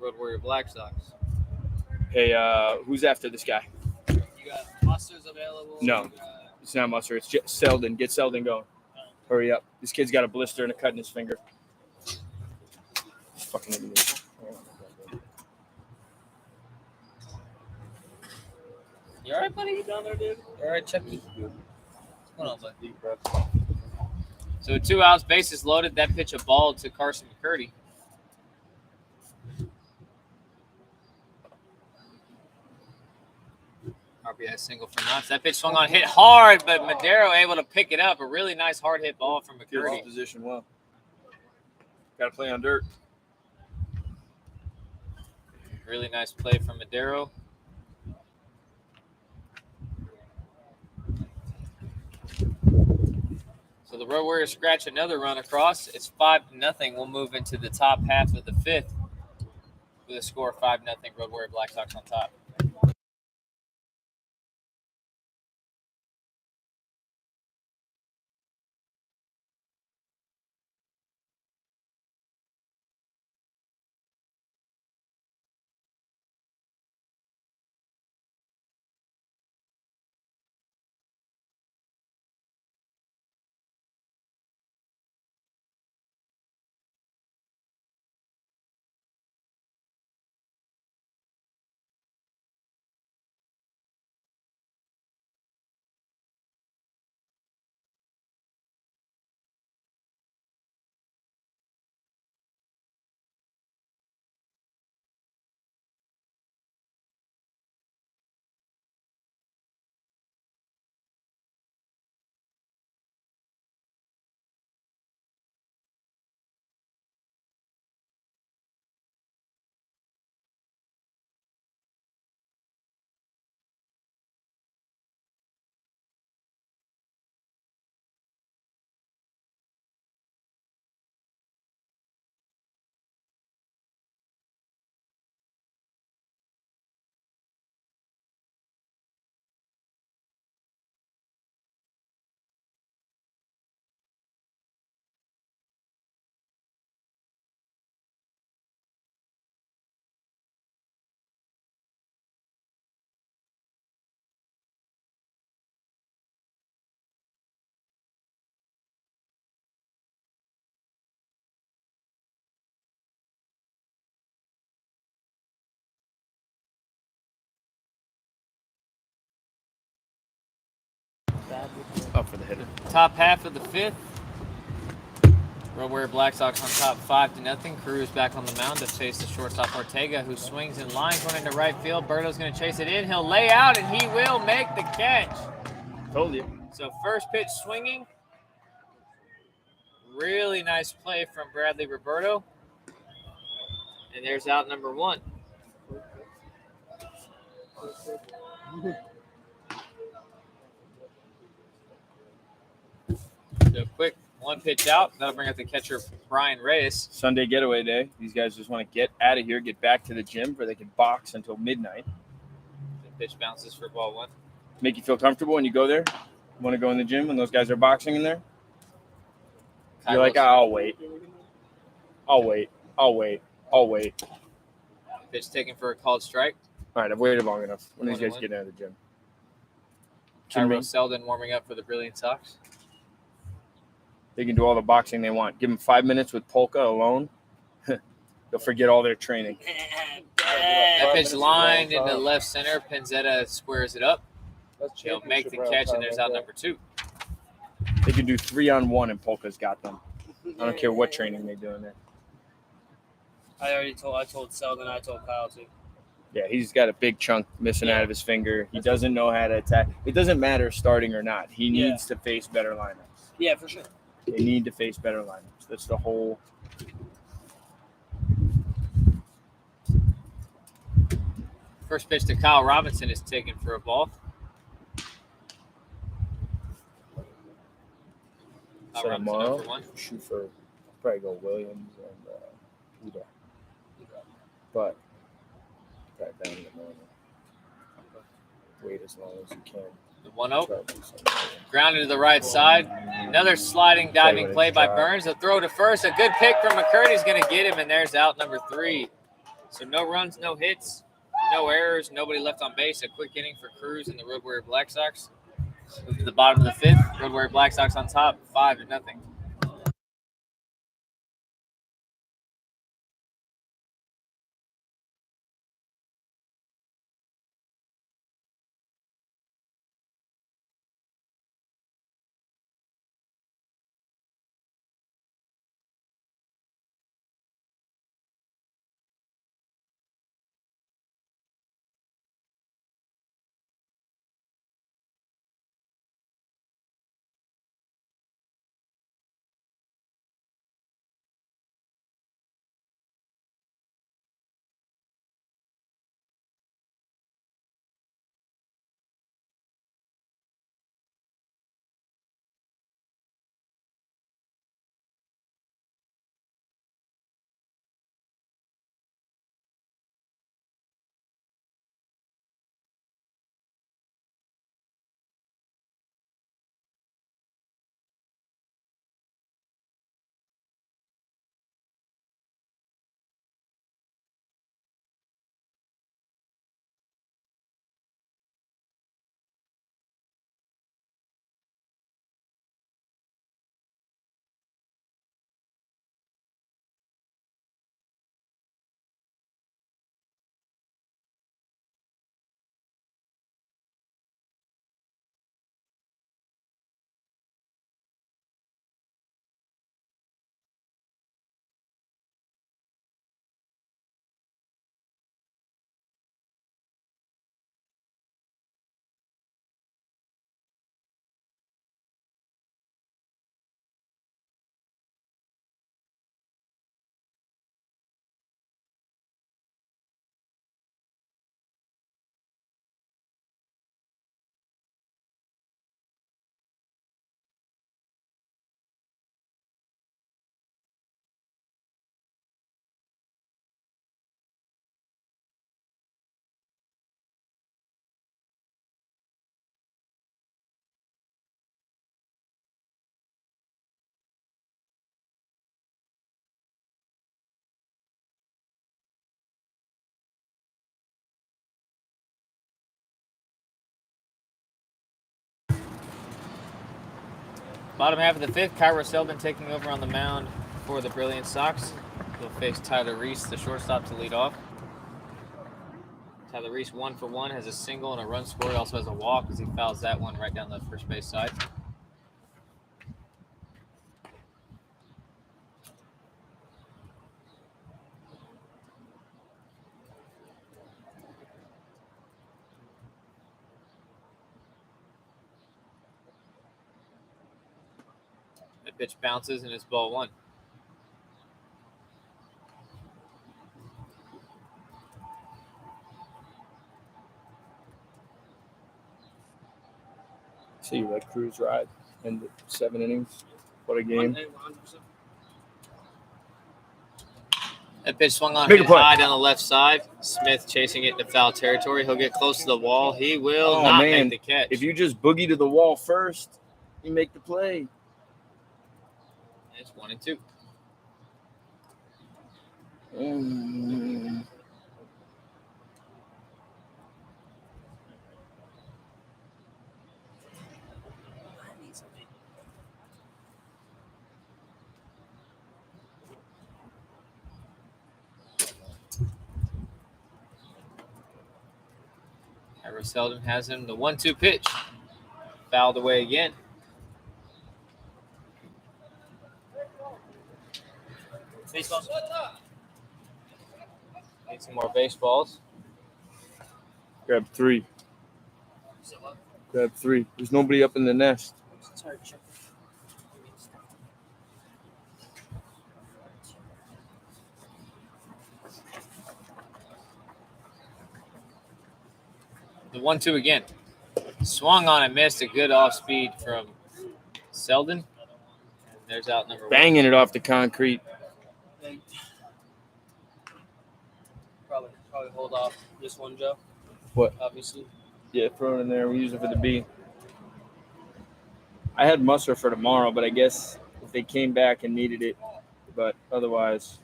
Road Warrior Black Sox. Hey, who's after this guy? You got Musters available? No. It's not Mustard. It's Selden. Get Selden going. Hurry up. This kid's got a blister and a cut in his finger. Fucking idiot. You all right, buddy? You down there, dude? All right, Chucky? What's going on, buddy? So 2 outs, bases loaded. That pitch a ball to Carson McCurdy. RBI single for Knotts. That pitch swung on, hit hard, but Madero able to pick it up. A really nice hard hit ball from McCurdy. Position well. Got to play on dirt. Really nice play from Madero. So the Road Warriors scratch another run across. It's 5-0. We'll move into the top half of the 5th with a score of 5-0. Road Warrior Black Sox on top. Oh, for the hitter. Top half of the 5th. Road Warrior Black Sox on top 5-0. Cruz back on the mound to face the shortstop Ortega, who swings in line going into right field. Berto's going to chase it in. He'll lay out, and he will make the catch. Told you. So first pitch swinging. Really nice play from Bradley Roberto. And there's out number 1. So quick 1 pitch out. That'll bring up the catcher, Brian Reyes. Sunday getaway day. These guys just want to get out of here, get back to the gym where they can box until midnight. The pitch bounces for ball 1. Make you feel comfortable when you go there? Want to go in the gym when those guys are boxing in there? You're like, I'll wait. Pitch taken for a called strike. All right, I've waited long enough. When are these guys 1-1. get out of the gym? Tyrell Selden warming up for the Brilliance Sox. They can do all the boxing they want. Give them 5 minutes with Polka alone. They'll forget all their training. That pitch lined into left center. Pinzetta squares it up. He'll make the catch, and there's out number 2. They can do 3-on-1, and Polka's got them. I don't care what training they do in there. I told Selden, I told Kyle too. Yeah, he's got a big chunk missing out of his finger. He doesn't know how to attack. It doesn't matter starting or not. He needs to face better lineups. Yeah, for sure. They need to face better lineups. That's the whole. First pitch to Kyle Robinson is taken for a ball. Kyle So Robinson tomorrow, 0-for-1. shoot for probably go Williams and Uda. But right down in the morning. Wait as long as you can. The 1-0. Try to do something. Grounded to the right side. Another sliding diving play by Burns. A throw to first. A good pick from McCurdy's going to get him, and there's out number 3. So no runs, no hits, no errors, nobody left on base. A quick inning for Cruz and the Road Warrior Black Sox. Move to the bottom of the 5th. Road Warrior Black Sox on top, 5-0. Bottom half of the 5th, Kyra Selden taking over on the mound for the Brilliant Sox. He'll face Tyler Reese, the shortstop, to lead off. Tyler Reese 1 for 1, has a single and a run scored. Also has a walk as he fouls that one right down the first base side. The pitch bounces and it's ball 1. See, like cruise ride and the 7 innings. What a game. 100%. That pitch swung on Big hit play. high down the left side. Smith chasing it into foul territory. He'll get close to the wall. He will Oh, not man. make the catch. If you just boogie to the wall first, you make the play. It's 1 and 2. Ira Selden has him the 1-2 pitch. Fouled away again. Baseballs. Need some more baseballs. Grab 3. So what? Grab 3. There's nobody up in the nest. Sorry, check. The 1-2 again. Swung on and missed. A good off speed from Selden. And there's out number 1. Banging it off the concrete. Probably hold off this one, Joe. What? Obviously. Yeah, throw it in there. We use it for the B. I had muster for tomorrow, but I guess if they came back and needed it, but otherwise.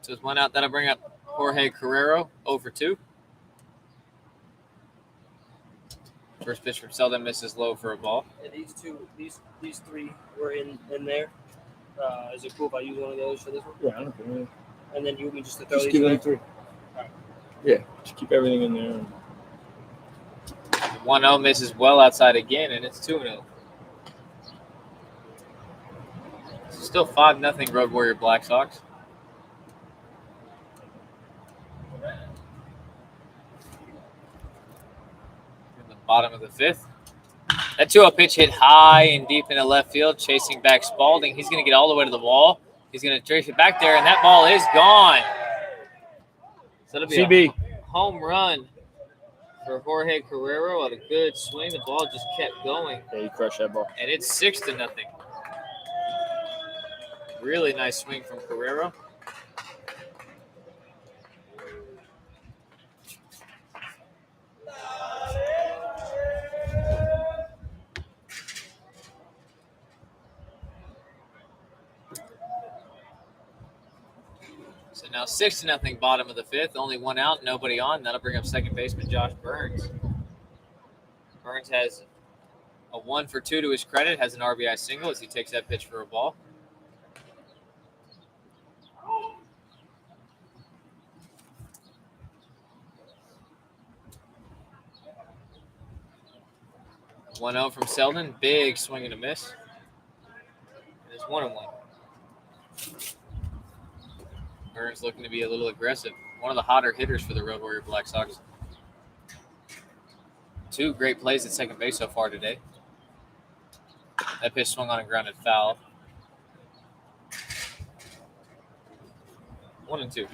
So there's 1 out. That'll bring up Jorge Carrero, 0 for 2. First pitch from Selden misses low for a ball. Yeah, these 3 were in there. Is it cool if I use one of those for this one? Yeah, I don't care. And then you want me just to throw Just these give in them there? 3. Yeah, just keep everything in there. 1-0 misses well outside again, and it's 2-0. Still 5-0 Road Warrior Black Sox. In the bottom of the 5th. That 2-0 pitch hit high and deep into left field, chasing back Spalding. He's going to get all the way to the wall. He's going to trace it back there, and that ball is gone. So it'll be CB. a home run for Jorge Carrero. A good swing. The ball just kept going, Yeah, you crush that ball. and it's 6-0. Really nice swing from Carrero. So now 6-0 bottom of the 5th. Only 1 out, nobody on. That'll bring up second baseman Josh Burns. Burns has a 1 for 2 to his credit, has an RBI single as he takes that pitch for a ball. One 0 from Selden. Big swing and a miss. And it's 1-1. Burns looking to be a little aggressive. One of the hotter hitters for the Road Warrior Black Sox. 2 great plays at second base so far today. That pitch swung on and grounded foul. 1-2.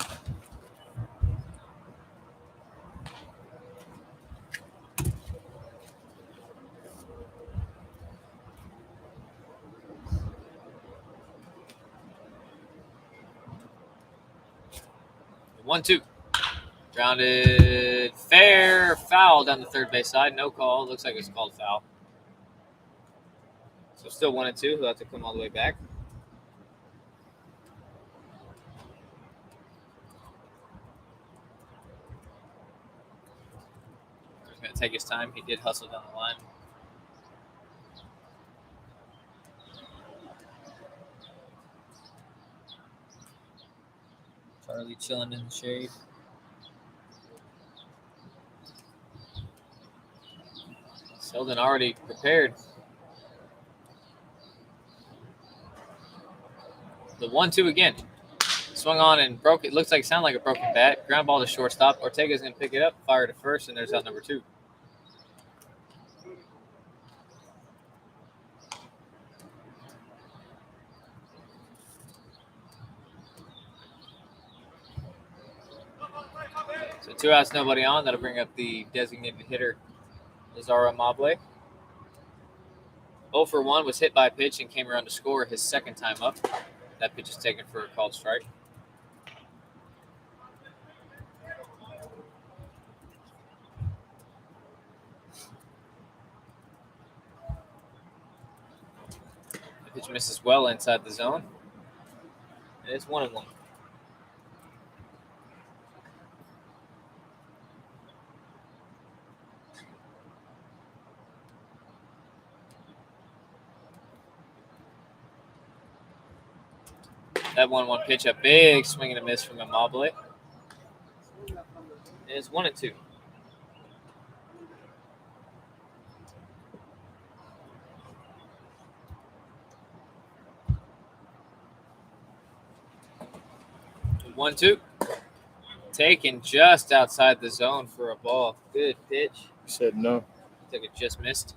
One, 2. Grounded fair, foul down the third base side. No call. Looks like it's called foul. So still 1-2. He'll have to come all the way back. He's going to take his time. He did hustle down the line. Charlie chilling in the shade. Selden already prepared. The 1-2 again. Swung on and broke. It looks like sounded like a broken bat. Ground ball to shortstop. Ortega's going to pick it up, fire to first, and there's out number 2. So 2 outs, nobody on. That'll bring up the designated hitter, Lazaro Mable. 0 for 1 was hit by a pitch and came around to score his second time up. That pitch is taken for a called strike. The pitch misses well inside the zone. And it's 1-1. That 1-1 pitch, a big swing and a miss from Amabile. And it's 1-2. One, 2. Taken just outside the zone for a ball. Good pitch. He said no. Took it just missed.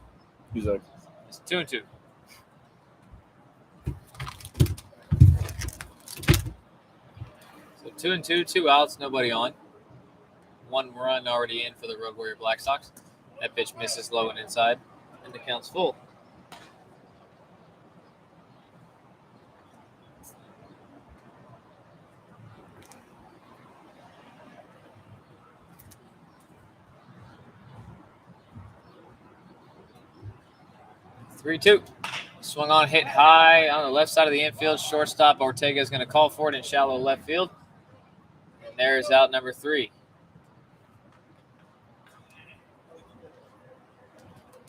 He's like, It's 2-2. So 2-2, 2 outs, nobody on. 1 run already in for the Road Warrior Black Sox. That pitch misses low and inside, and the count's full. Three, 2. Swung on, hit high on the left side of the infield. Shortstop Ortega is going to call for it in shallow left field. And there's out number 3.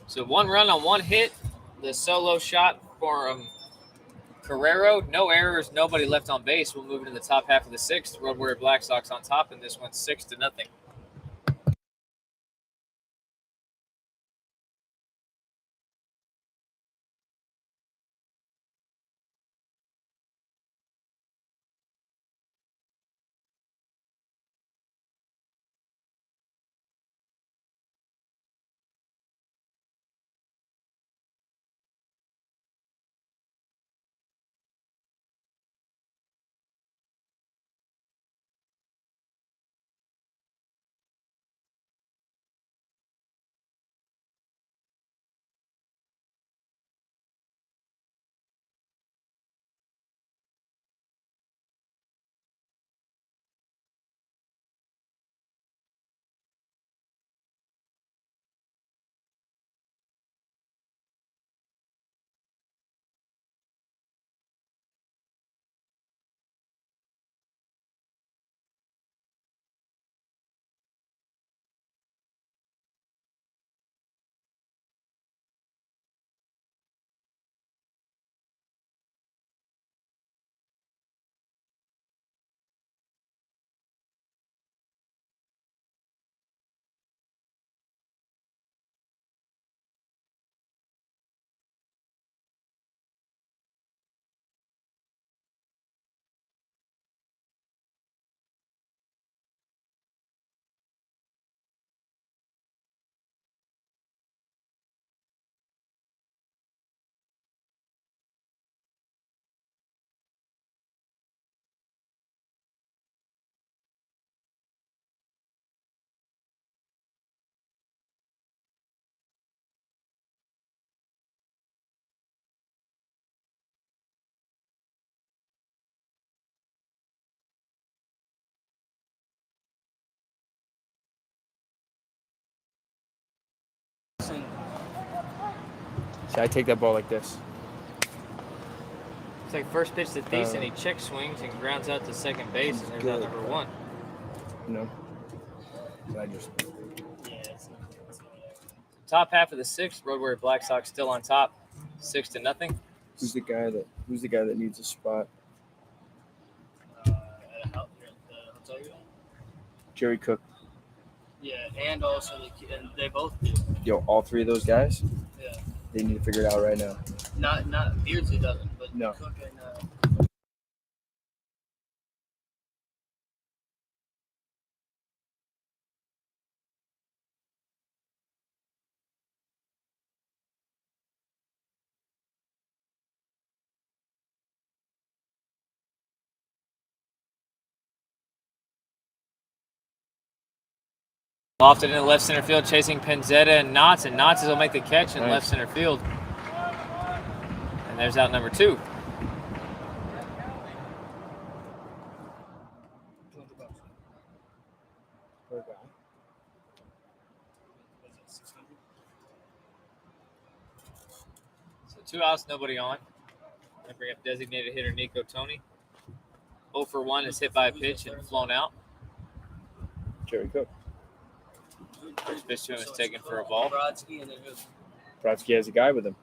So 1 run on 1 hit. The solo shot for Carrero. No errors, nobody left on base. We'll move into the top half of the 6th. Road Warrior Black Sox on top, and this one's 6-0. see, I take that ball like this. It's like first pitch to Thiessen, he check swings and grounds out to second base, and there's out number 1. No. I just. Top half of the 6th, Road Warrior Black Sox still on top, 6-0. Who's the guy that needs a spot? Jerry Cook. Yeah, and also and they both do. Yo, all three of those guys, Yeah, they need to figure it out right now. not Beardsley doesn't, but No. Cook and Lofted in the left center field, chasing Penzetta and Knotts will make the catch in Nice. left center field. And there's out number 2. So 2 outs, nobody on. I bring up designated hitter Nico Tony. 0 for 1 is hit by a pitch and flown out. Jerry Cook. First pitch to him is taken for a ball. Brodsky, and then who? Brodsky has a guy with him.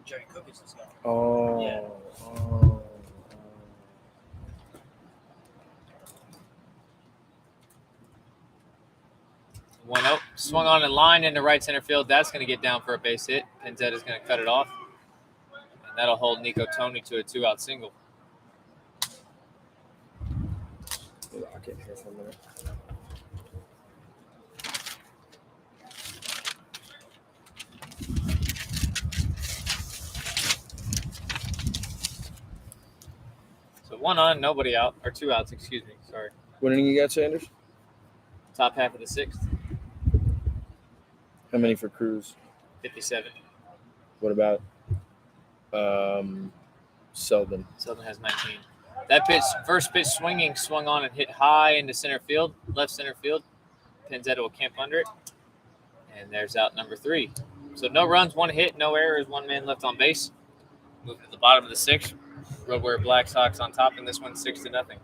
Jerry Cook is this guy. Oh. Yeah. Oh. 1-0. Swung on in line into right center field. That's going to get down for a base hit. Penzetta's going to cut it off. And that'll hold Nico Tony to a 2-out single. Lock it here for a minute. So 1 on, nobody out. Or 2 outs, excuse me. Sorry. What inning you got, Sanders? Top half of the 6th. How many for Cruz? 57. What about Selden? Southern has 19. That pitch, first pitch swinging, swung on and hit high into center field, left center field. Penzetta will camp under it. And there's out number 3. So no runs, 1 hit, no errors, 1 man left on base. Moving to the bottom of the 6th. Roadwear Black Sox on top, and this one's 6-0.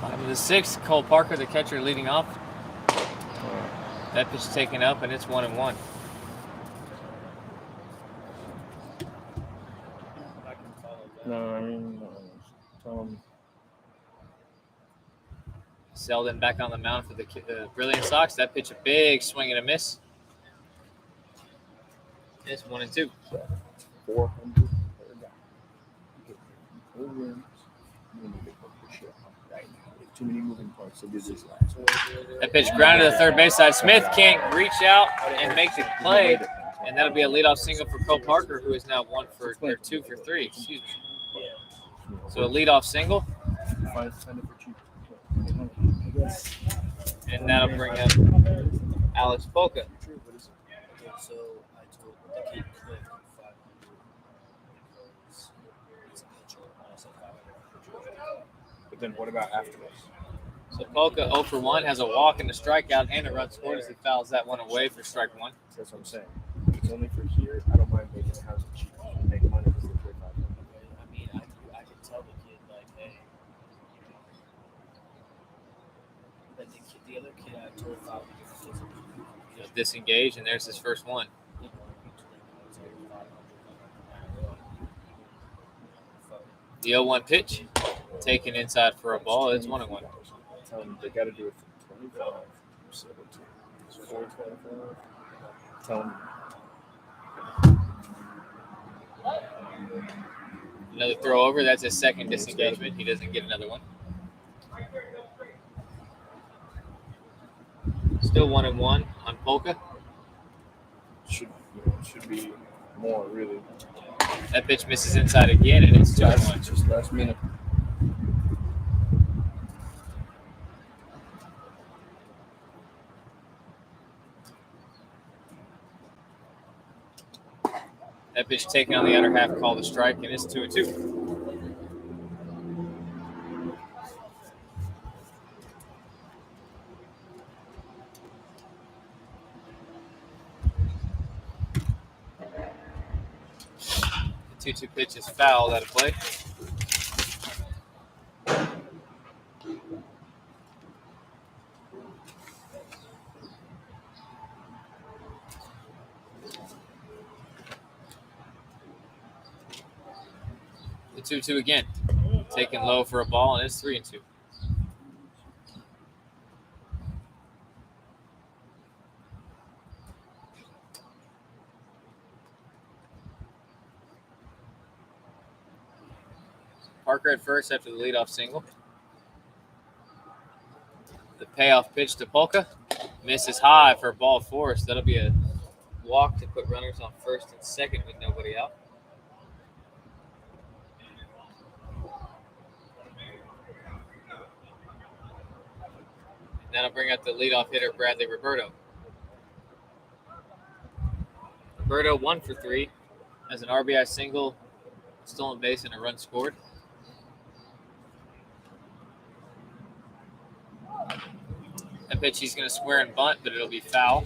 Bottom of the 6th, Cole Parker, the catcher, leading off. That pitch taken up, and it's 1-1. No, I mean, Selden back on the mound for the Brilliance Sox. That pitch, a big swing and a miss. It's 1-2. 400 per guy. 4 rooms. You need to put the shit on right now. Too many moving parts. So this is last. That pitch grounded to the third base side. Smith can't reach out and make the play, and that'll be a leadoff single for Cole Parker, who is now 2 for 3. Excuse me. So a leadoff single, and that'll bring up Alex Polka. So I told the kid Cliff 500 because he's a pitcher. And I said 500. But then what about after this? So Polka 0 for 1 has a walk and a strikeout and a run scored as he fouls that one away for strike 1. That's what I'm saying. If it's only for here, I don't mind making the house cheap. Make money because they play 500. I mean, I could tell the kid, like, hey, but the other kid I told 500 because Disengage, and there's his first one. The 0-1 pitch, taken inside for a ball. It's 1-1. Tell them they got to do it from 25 to 17. So 425. Tell them. Another throw over. That's his second disengagement. He doesn't get another one. Still 1-1 on Polka. Should be more really. That pitch misses inside again, and it's 2-1. Just last minute. That pitch taken on the other half, called a strike, and it's 2-2. The 2-2 pitch is fouled out of play. The 2-2 again. Taken low for a ball, and it's 3-2. Parker at first after the leadoff single. The payoff pitch to Polka. Misses high for ball 4, so that'll be a walk to put runners on first and second with nobody out. And that'll bring up the leadoff hitter, Bradley Roberto. Roberto 1 for 3 as an RBI single, stolen base, and a run scored. That pitch he's going to square and bunt, but it'll be foul.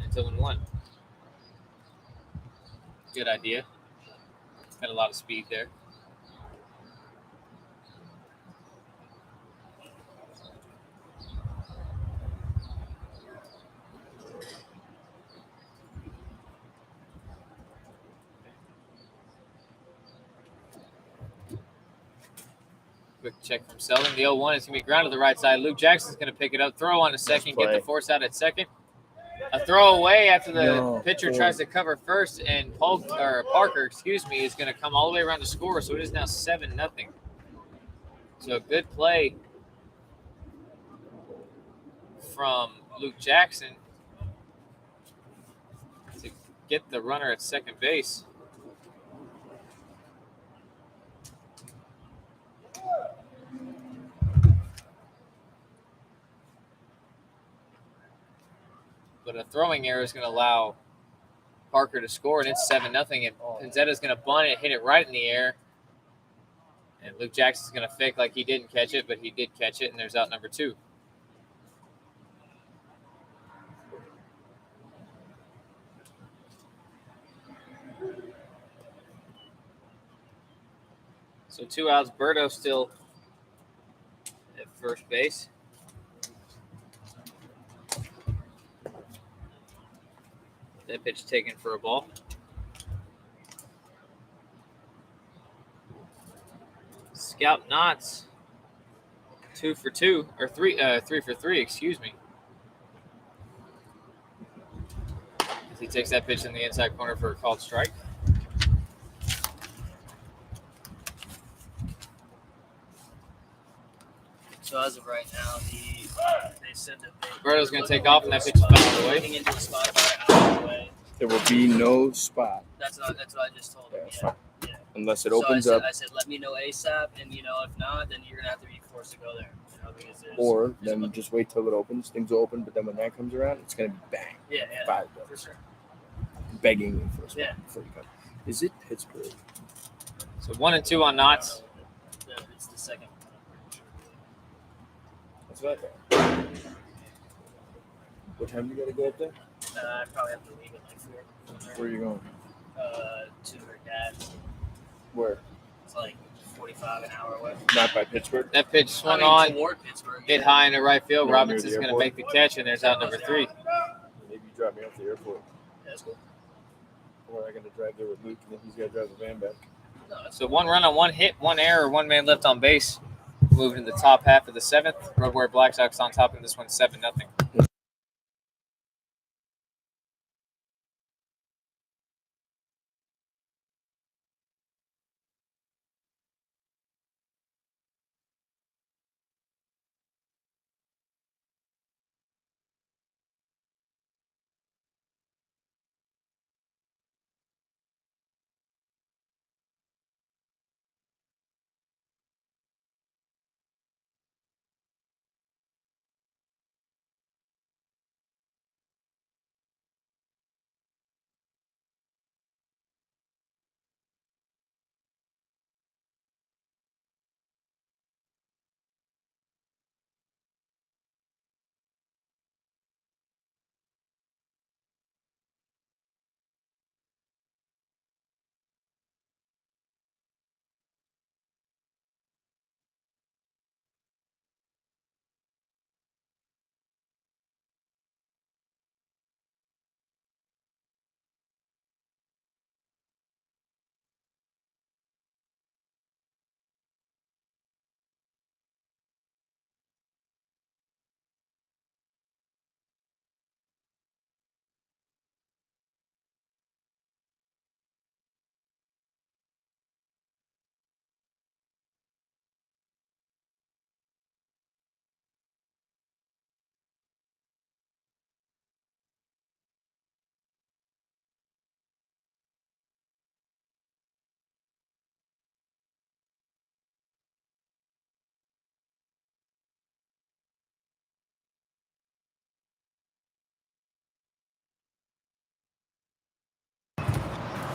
It's 0-1. Good idea. Got a lot of speed there. Quick check from Selden. The 0-1 is going to be grounded to the right side. Luke Jackson's going to pick it up. Throw on to second. Get the force out at second. A throw away after the pitcher tries to cover first, and Parker, is going to come all the way around to score. So it is now 7-0. So a good play from Luke Jackson to get the runner at second base. But a throwing error is going to allow Parker to score, and it's 7-0. And Pinzetta's going to bunt it, hit it right in the air. And Luke Jackson's going to fake like he didn't catch it, but he did catch it, and there's out number 2. So 2 outs. Berto still at first base. That pitch taken for a ball. Scout Knotts, 2 for 2, or 3 for 3, excuse me. As he takes that pitch in the inside corner for a called strike. So as of right now, they said that Roberto's going to take off, and that pitch is fouled away. looking into a spot about an hour away. There will be no spot. That's what I just told him. That's Yeah. fine. Unless it opens up. I said, let me know ASAP, and if not, then you're gonna have to be forced to go there. Because Or then just wait till it opens. Things will open, but then when that comes around, it's gonna be bang. Yeah, $5. for sure. Begging you for a spot Yeah. before you come. Is it Pittsburgh? So 1-2 on Knott's. It's the second one. That's what I thought. What time do you gotta go up there? I probably have to leave at like 4. Where are you going? To her dad's. Where? It's like 45 an hour away. Not by Pittsburgh. That pitch swung on, toward Pittsburgh. hit high into right field. Near Robinson's the going to airport. make the catch, and there's out number 3. Maybe you drop me off the airport. Yeah, that's cool. Or I'm gonna drive there with Luke, and then he's gotta drive the van back. No, that's So 1 run on 1 hit, 1 error, 1 man left on base. Moving to the top half of the 7th. Roadware Black Sox on top in this one, 7-0.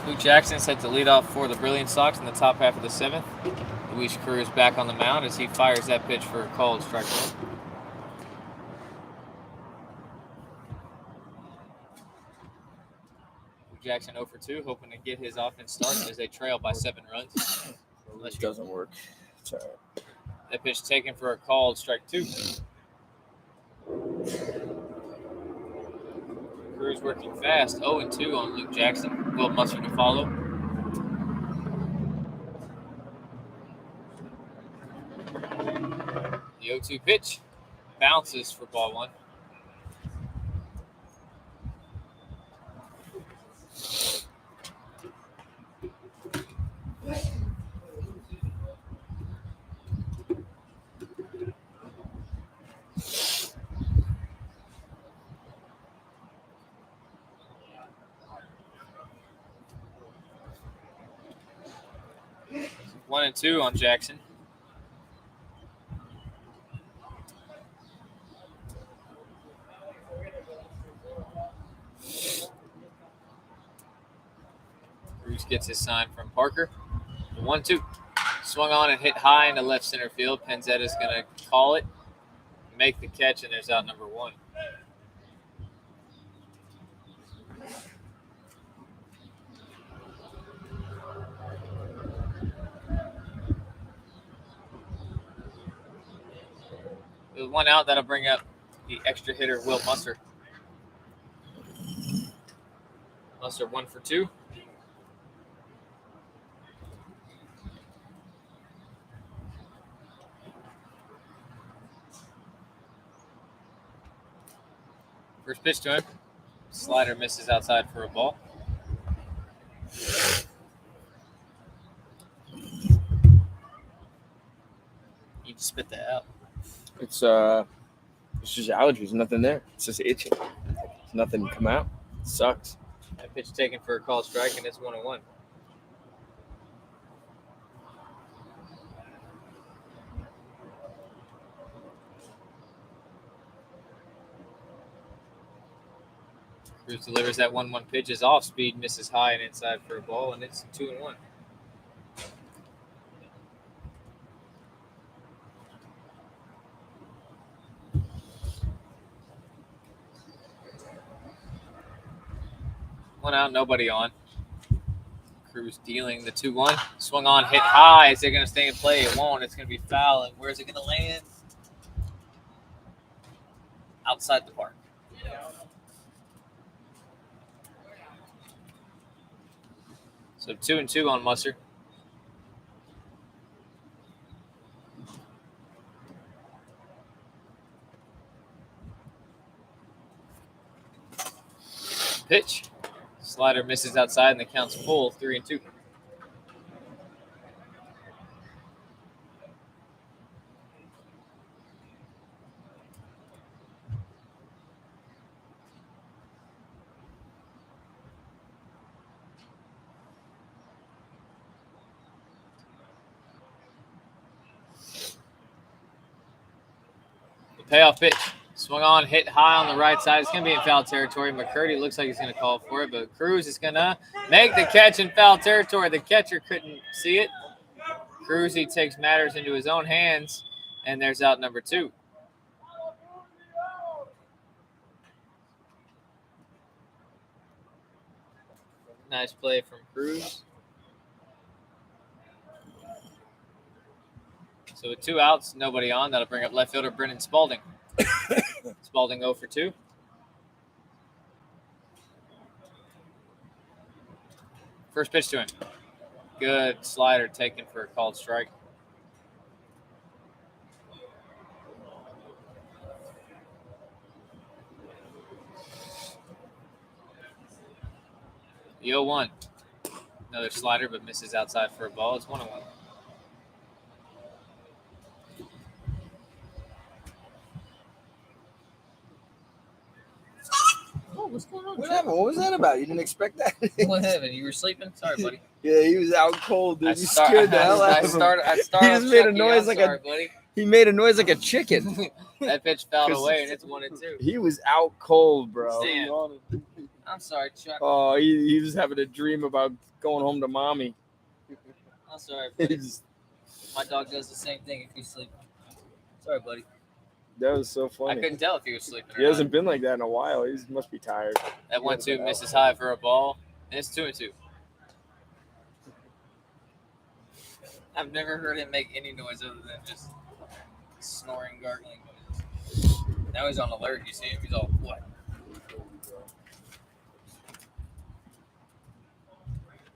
Luke Jackson set to lead off for the Brilliance Sox in the top half of the 7th. Luis Cruz back on the mound as he fires that pitch for a called strike 1. Luke Jackson 0 for 2, hoping to get his offense started as they trail by 7 runs. Unless it doesn't work. It's all right. That pitch taken for a called strike 2. Cruz working fast, 0-2 on Luke Jackson. Will Mustard to follow. The 0-2 pitch bounces for ball 1. One and two on Jackson. Bruce gets his sign from Parker. 1-2. Swung on and hit high into left center field. Penzetta's going to call it, make the catch, and there's out number 1. With 1 out, that'll bring up the extra hitter, Will Mustard. Mustard 1 for 2. First pitch to him. Slider misses outside for a ball. You just spit that out. It's just allergies. Nothing there. It's just itching. It's nothing come out. It sucks. That pitch taken for a called strike, and it's 1-1. Cruz delivers that 1-1 pitch. Is off speed, misses high and inside for a ball, and it's 2-1. One out, nobody on. Cruz dealing the 2-1. Swung on, hit high. Is it going to stay in play? It won't. It's going to be foul. And where's it going to land? Outside the park. So 2-2 on Musser. Pitch. Slider misses outside, and the count's full, 3-2. The payoff pitch. Swung on, hit high on the right side. It's going to be in foul territory. McCurdy looks like he's going to call for it, but Cruz is going to make the catch in foul territory. The catcher couldn't see it. Cruz, he takes matters into his own hands, and there's out number 2. Nice play from Cruz. So with 2 outs, nobody on. That'll bring up left fielder Brennan Spalding. Spalding 0 for 2. First pitch to him. Good slider taken for a called strike. The 0-1. Another slider, but misses outside for a ball. It's 1-1. What's going on? What happened? What was that about? You didn't expect that? What happened? You were sleeping? Sorry, buddy. Yeah, he was out cold, dude. You scared the hell out of him. He just made a noise He made a noise like a chicken. That pitch fouled away, and it's 1-2. He was out cold, bro. Damn. I'm sorry, Chuck. Oh, he was having a dream about going home to mommy. I'm sorry, buddy. My dog does the same thing if he's sleeping. Sorry, buddy. That was so I funny. couldn't tell if he was sleeping or He hasn't been like that in a while. He must be tired. That 1-2 misses high for a ball, and it's 2-2. I've never heard him make any noise other than just snoring, gargling noises. Now he's on alert. You see him? He's all, what?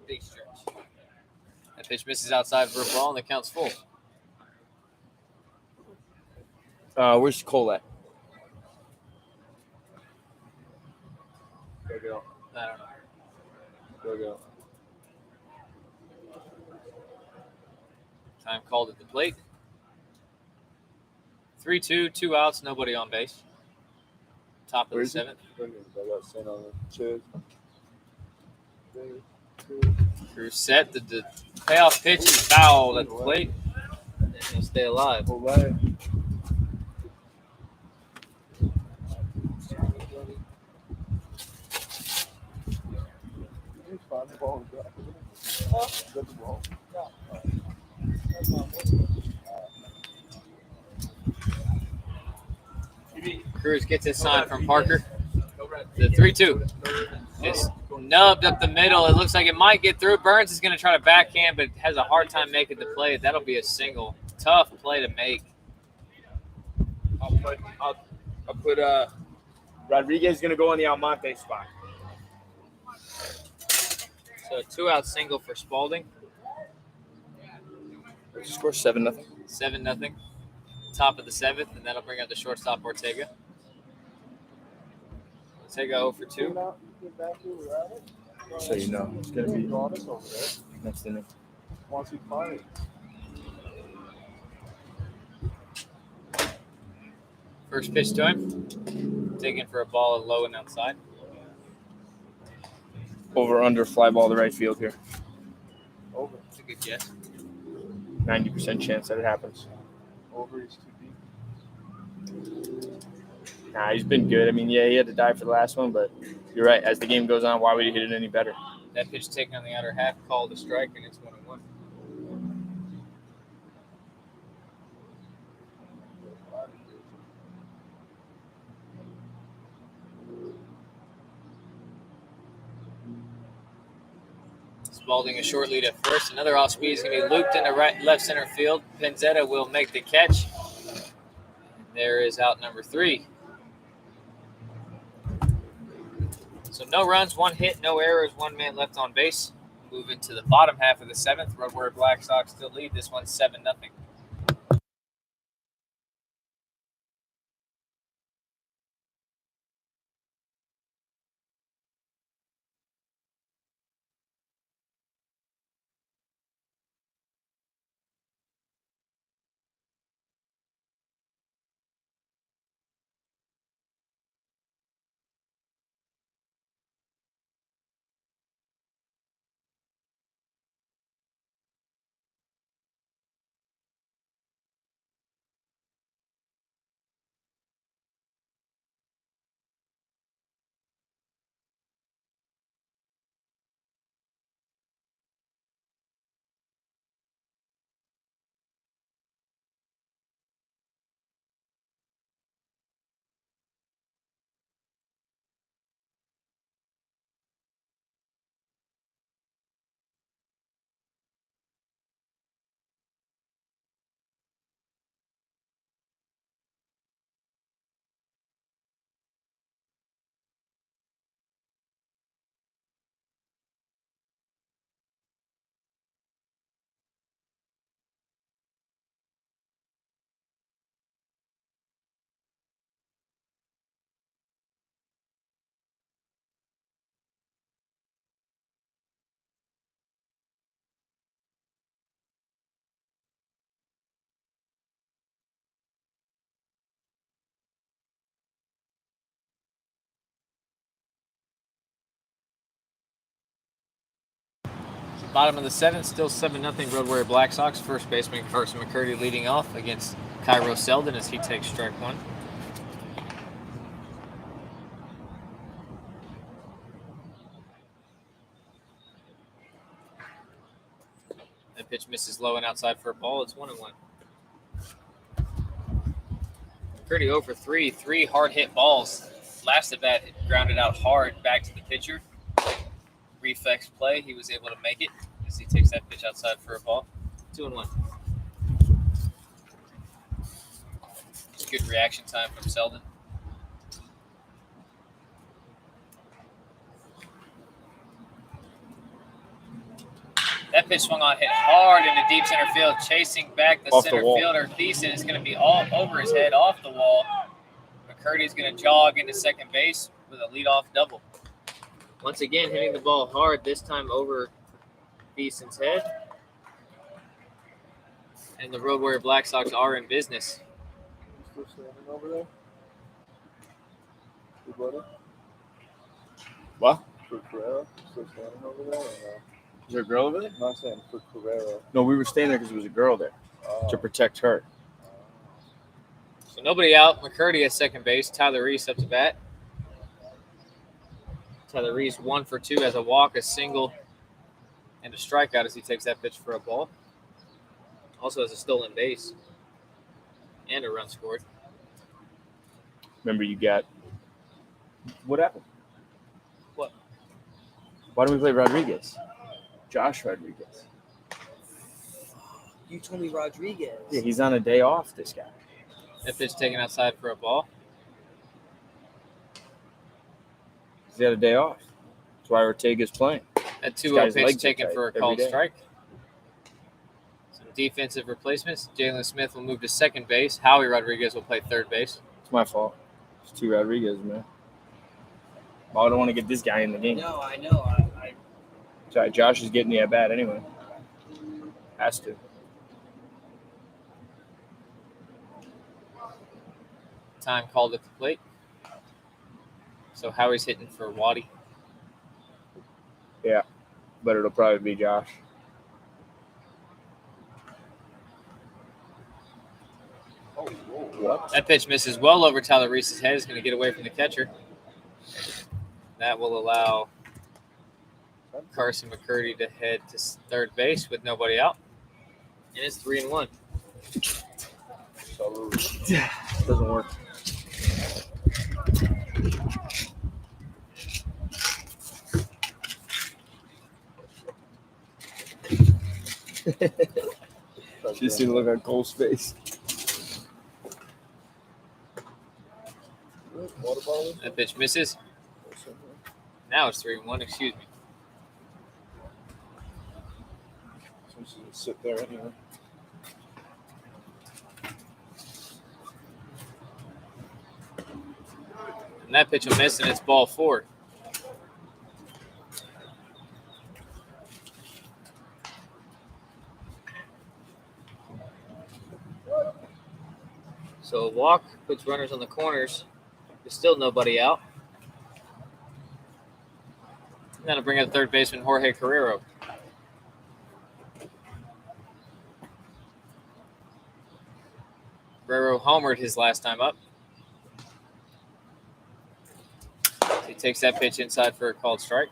Big stretch. That pitch misses outside for a ball, and the count's full. Where's Cole at? Go. I don't know. Go. Time called at the plate. 3-2, 2 outs, nobody on base. Top of the 7th. Cruz set. The payoff pitch is fouled at the plate. And he'll stay alive. Cruz gets his sign from Parker. The 3-2 is nubbed up the middle. It looks like it might get through. Burns is going to try to backhand, but has a hard time making the play. That'll be a single. Tough play to make. I'll put Rodriguez going to go on the Almonte spot. So a 2-out single for Spalding. Score 7-0. 7-0. Top of the 7th, and that'll bring up the shortstop Ortega. Ortega 0 for 2. So you know it's going to be next inning. First pitch to him. Taken for a ball low and outside. Over, under, fly ball to right field here. Over. That's a good guess. 90% chance that it happens. Over is too deep. Nah, he's been good. I mean, yeah, he had to dive for the last one, but you're right. As the game goes on, why would he hit it any better? That pitch taken on the outer half, called a strike, and it's 1-1. Spalding a short lead at first. Another off speed is going to be looped into left center field. Penzetta will make the catch. There is out number 3. So no runs, 1 hit, no errors, 1 man left on base. Move into the bottom half of the 7th. Road Warrior Black Sox still lead. This one's 7-0. Bottom of the 7th, still 7-0 Road Warrior Black Sox. First baseman Carson McCurdy leading off against Cairo Selden as he takes strike 1. That pitch misses low and outside for a ball. It's 1-1. McCurdy 0 for 3. 3 hard hit balls. Last at bat grounded out hard back to the pitcher. Reflex play. He was able to make it as he takes that pitch outside for a ball. 2-1. Good reaction time from Selden. That pitch swung on, hit hard into deep center field, chasing back the Off center the wall. fielder. Thiessen is going to be all over his head off the wall. McCurdy is going to jog into second base with a leadoff double. Once again, hitting the ball hard, this time over Thiessen's head. And the Road Warrior Black Sox are in business. Still standing over there? Your brother? What? For Carrera? Still standing over there or no? Is there a girl over there? No, I'm saying for Carrera. No, we were staying there because there was a girl there to protect her. So nobody out. McCurdy at second base. Tyler Reese up to bat. Tyler Reese 1 for 2 has a walk, a single, and a strikeout as he takes that pitch for a ball. Also has a stolen base and a run scored. Remember, you got what happened? What? Why don't we play Rodriguez? Josh Rodriguez. You told me Rodriguez. Yeah, he's on a day off. This guy. That pitch taken outside for a ball. He's got a day off. That's why Ortega's playing. That This 2-0 guy's pitch legs are taken tight for a every called day. strike. Some defensive replacements. Jalen Smith will move to second base. Howie Rodriguez will play third base. It's my fault. It's 2 Rodriguez, man. Well, I don't want to get this guy in the game. No, I know. Sorry, Josh is getting the at bat anyway. Has to. time called at the plate. So Howie's hitting for Waddy. But it'll probably be Josh. Oh, whoa. What? That pitch misses well over Tyler Reese's head. It's going to get away from the catcher. That will allow Carson McCurdy to head to third base with nobody out. And it's 3-1. Doesn't work. Just see the look on Cole's face. Water bottle? That pitch misses. Now it's 3-1. Excuse me. So we should sit there anyway. And that pitch will miss, and it's ball 4. So a walk puts runners on the corners. There's still nobody out. And that'll bring up third baseman Jorge Carrero. Carrero homered his last time up. He takes that pitch inside for a called strike.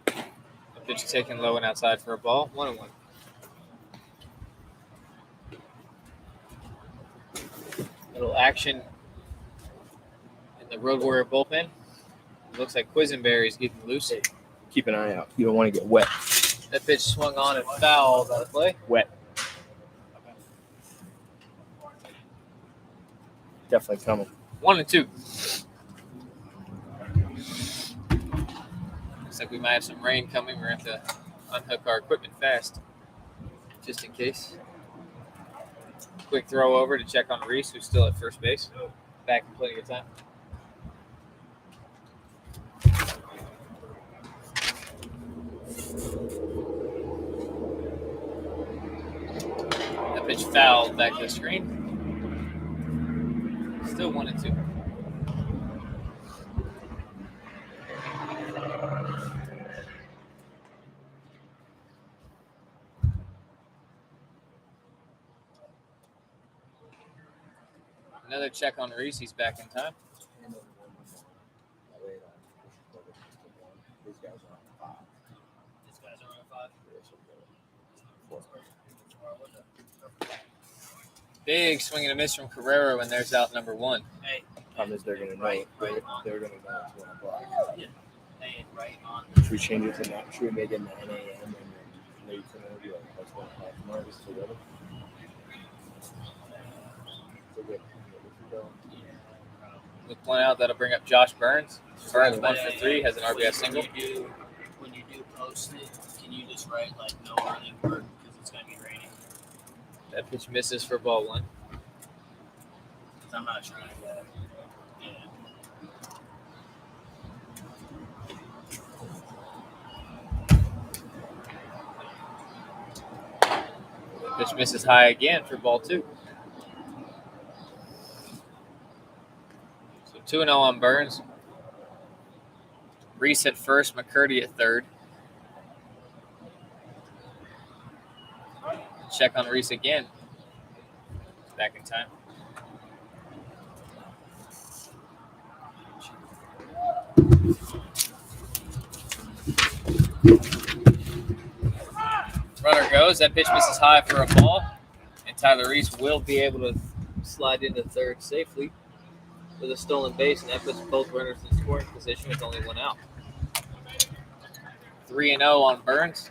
The pitch is taken low and outside for a ball. 1-1. Little action in the Road Warrior bullpen. It looks like Quisenberry's getting loose. Keep an eye out. You don't want to get wet. That pitch swung on and fouled out of play. Wet. Definitely coming. 1-2. Looks like we might have some rain coming. We're going to have to unhook our equipment fast, just in case. Quick throw over to check on Reese, who's still at first base. Back in plenty of time. That pitch fouled back to the screen. Still 1-2. Another check on Reese. He's back in time. These guys are on 5. These guys are on 5. Big swing and a miss from Carrero, and there's out number 1. Hey, Problem is they're going to know. Right, They're right. going to know it's 1 o'clock. hey, right on. Should we change it to 9? Should we make it 9 a.m. and then late for them? Be like, that's 1 o'clock tomorrow. Is it together? Look one out. That'll bring up Josh Burns. Burns 1 for 3, has an RBI single. When you do post it, can you just write like no early bird because it's going to be raining? That pitch misses for ball 1. Because I'm not trying to. Yeah. Pitch misses high again for ball 2. So 2-0 on Burns. Reese at first, McCurdy at third. Check on Reese again. Back in time. Runner goes. That pitch misses high for a ball. And Tyler Reese will be able to slide into third safely with a stolen base, and that puts both runners in scoring position with only 1 out. 3-0 on Burns.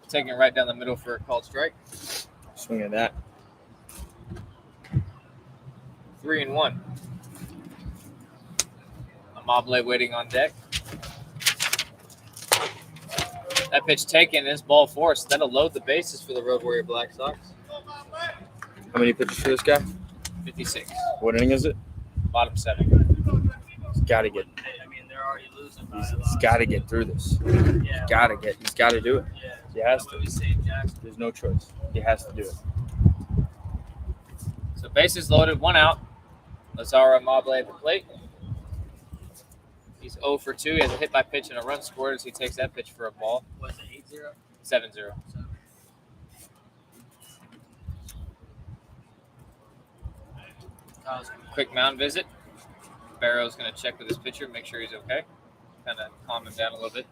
Taking it right down the middle for a called strike. Swing at that. 3-1. Amable waiting on deck. That pitch taken is ball four, so that'll load the bases for the Road Warrior Black Sox. How many pitches for this guy? 56. What inning is it? Bottom 7. He's got to get. I mean, they're already losing by He's got to get through this. Yeah. He's got to do it. Yeah. He has to. We saved Jackson. There's no choice. He has to do it. So bases loaded, 1 out. Lazaro Mable at the plate. He's 0 for 2. He has a hit by pitch and a run scored as he takes that pitch for a ball. Was it 8-0? 7-0. Quick mound visit. Barrow's going to check with his pitcher, make sure he's okay. Kind of calm him down a little bit.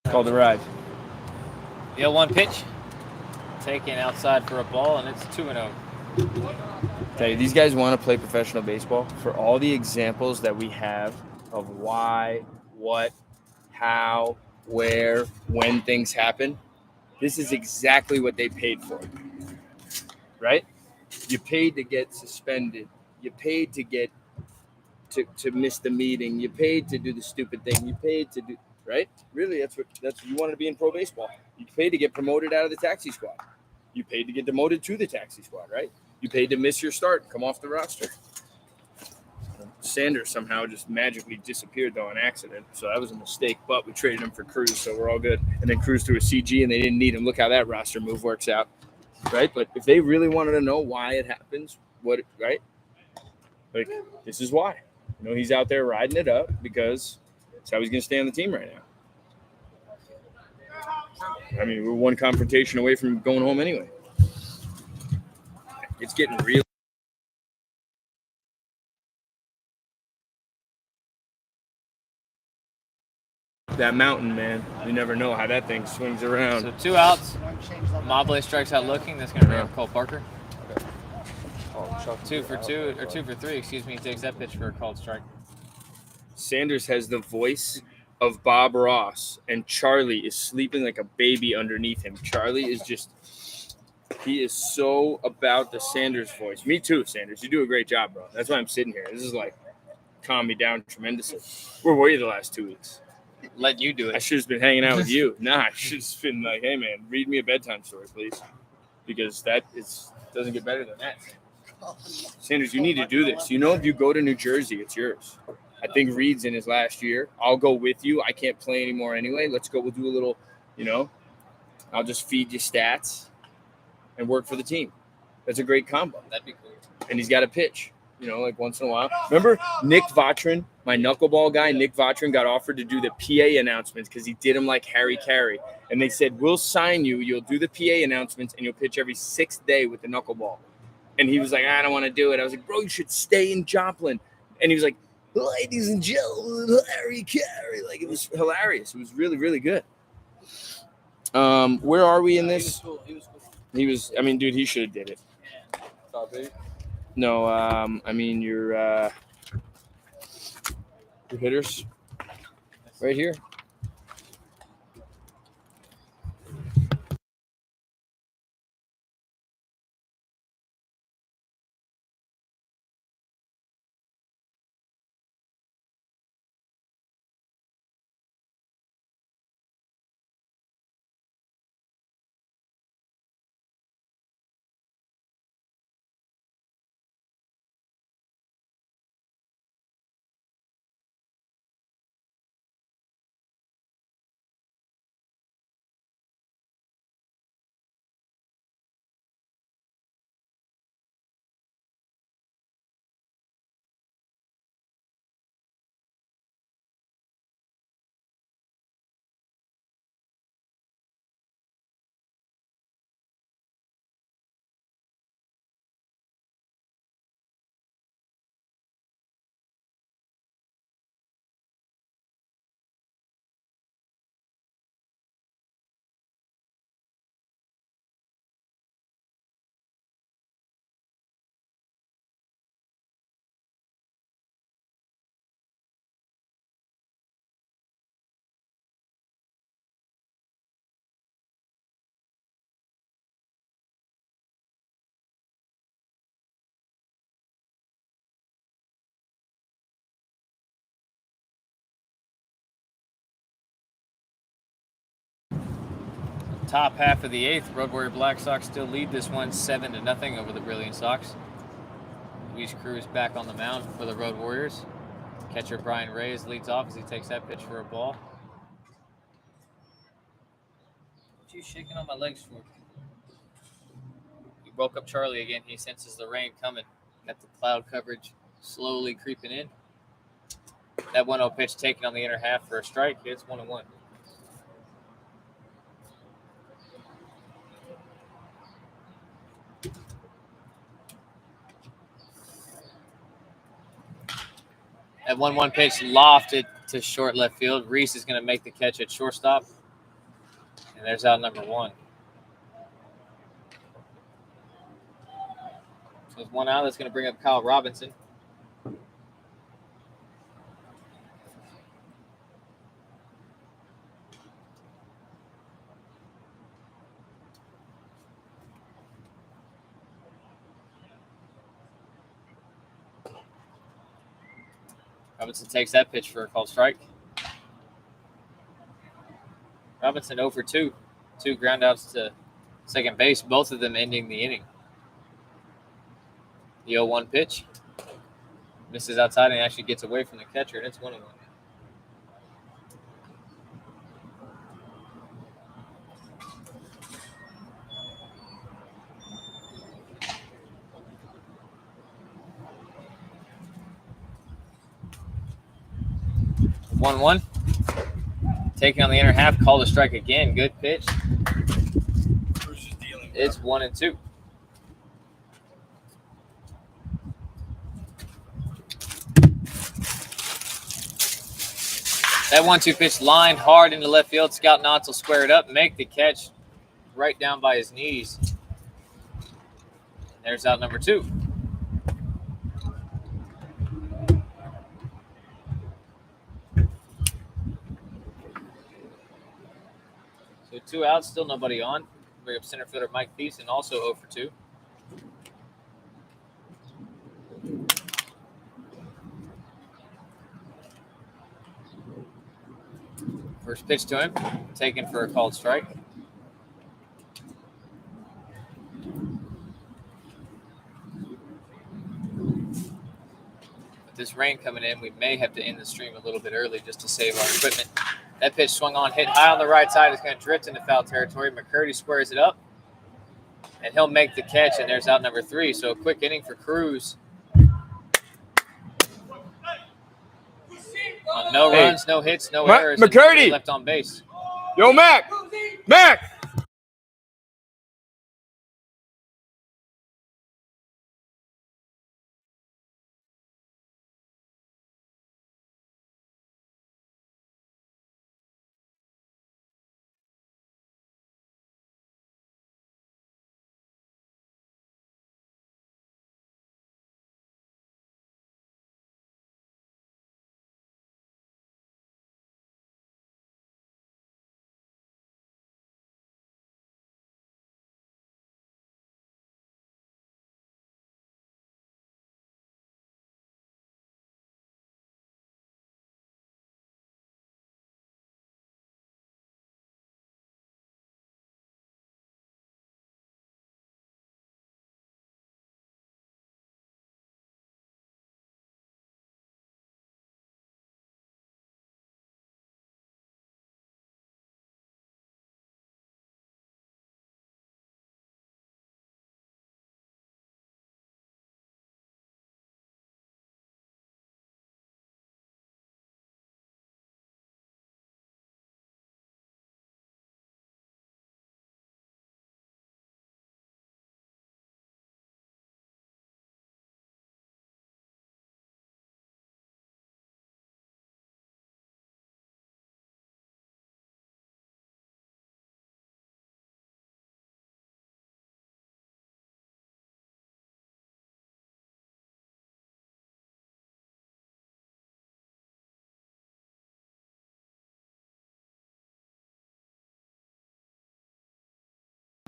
Called the ride. The 0-1 pitch. Taken outside for a ball, and it's 2-0. Tell you, these guys want to play professional baseball for all the examples that we have of why, what, how, where, when things happen. This is exactly what they paid for, right? You paid to get suspended. You paid to get to miss the meeting. You paid to do the stupid thing. You paid to do, right? Really, that's what you wanted to be in pro baseball. You paid to get promoted out of the taxi squad. You paid to get demoted to the taxi squad, right? You paid to miss your start, come off the roster. Sanders somehow just magically disappeared, though, on accident. So that was a mistake, but we traded him for Cruz, so we're all good. And then Cruz threw a CG, and they didn't need him. Look how that roster move works out, right? But if they really wanted to know why it happens, right? Like, this is why. You know, he's out there riding it up because that's how he's going to stay on the team right now. I mean, we're one confrontation away from going home anyway. It's getting real. That mountain, man. You never know how that thing swings around. So 2 outs. Mable strikes out looking. That's going to bring up Cole Parker. 2 for 2, or 2 for 3, excuse me. He takes that pitch for a called strike. Sanders has the voice of Bob Ross, and Charlie is sleeping like a baby underneath him. Charlie is just, he is so about the Sanders voice. Me too, Sanders. You do a great job, bro. That's why I'm sitting here. This is like, calm me down tremendously. Where were you the last 2 weeks? Let you do I it. should have been hanging out with you. Nah, I should have been like, hey, man, read me a bedtime story, please. Because doesn't get better than that. Sanders, you need to do this. You know, if you go to New Jersey, it's yours. I think Reed's in his last year. I'll go with you. I can't play anymore anyway. Let's go. We'll do a little, I'll just feed you stats and work for the team. That's a great combo. That'd be cool. And he's got a pitch, like once in a while. Remember Nick Vatrin, my knuckleball guy, Nick Vatrin got offered to do the PA announcements because he did them like Harry Carey. And they said, we'll sign you. You'll do the PA announcements and you'll pitch every 6th day with the knuckleball. And he was like, I don't want to do it. I was like, bro, you should stay in Joplin. And he was like, ladies and gentlemen, Harry Carey. Like, it was hilarious. It was really, really good. Where are we in this? He was, dude, he should have did it. No, your hitters right here. Top half of the 8th, Road Warrior Black Sox still lead this one 7-0 over the Brilliant Sox. Luis Cruz back on the mound for the Road Warriors. Catcher Brian Reyes leads off as he takes that pitch for a ball. What you shaking on my legs for? He woke up Charlie again. He senses the rain coming. Got the cloud coverage slowly creeping in. That 1-0 pitch taken on the inner half for a strike. It's 1-1. That 1-1 pitch lofted to short left field. Reese is going to make the catch at shortstop. And there's out number 1. So there's one out. That's going to bring up Kyle Robinson. Robinson takes that pitch for a called strike. Robinson 0 for 2. 2 groundouts to second base, both of them ending the inning. The 0-1 pitch. Misses outside and actually gets away from the catcher, and it's 1-1. One. Taking on the inner half, called a strike again. Good pitch. It's 1-2. That 1-2 pitch lined hard into left field. Scout Knotts will square it up, make the catch right down by his knees. There's out number 2. So 2 outs, still nobody on. Bring up center fielder Mike Thiessen, also 0 for 2. First pitch to him, taken for a called strike. With this rain coming in, we may have to end the stream a little bit early just to save our equipment. That pitch swung on, hit high on the right side. It's going to drift into foul territory. McCurdy squares it up, and he'll make the catch, and there's out number 3. So a quick inning for Cruz. No runs, no hits, no errors. McCurdy left on base. Yo, Mac!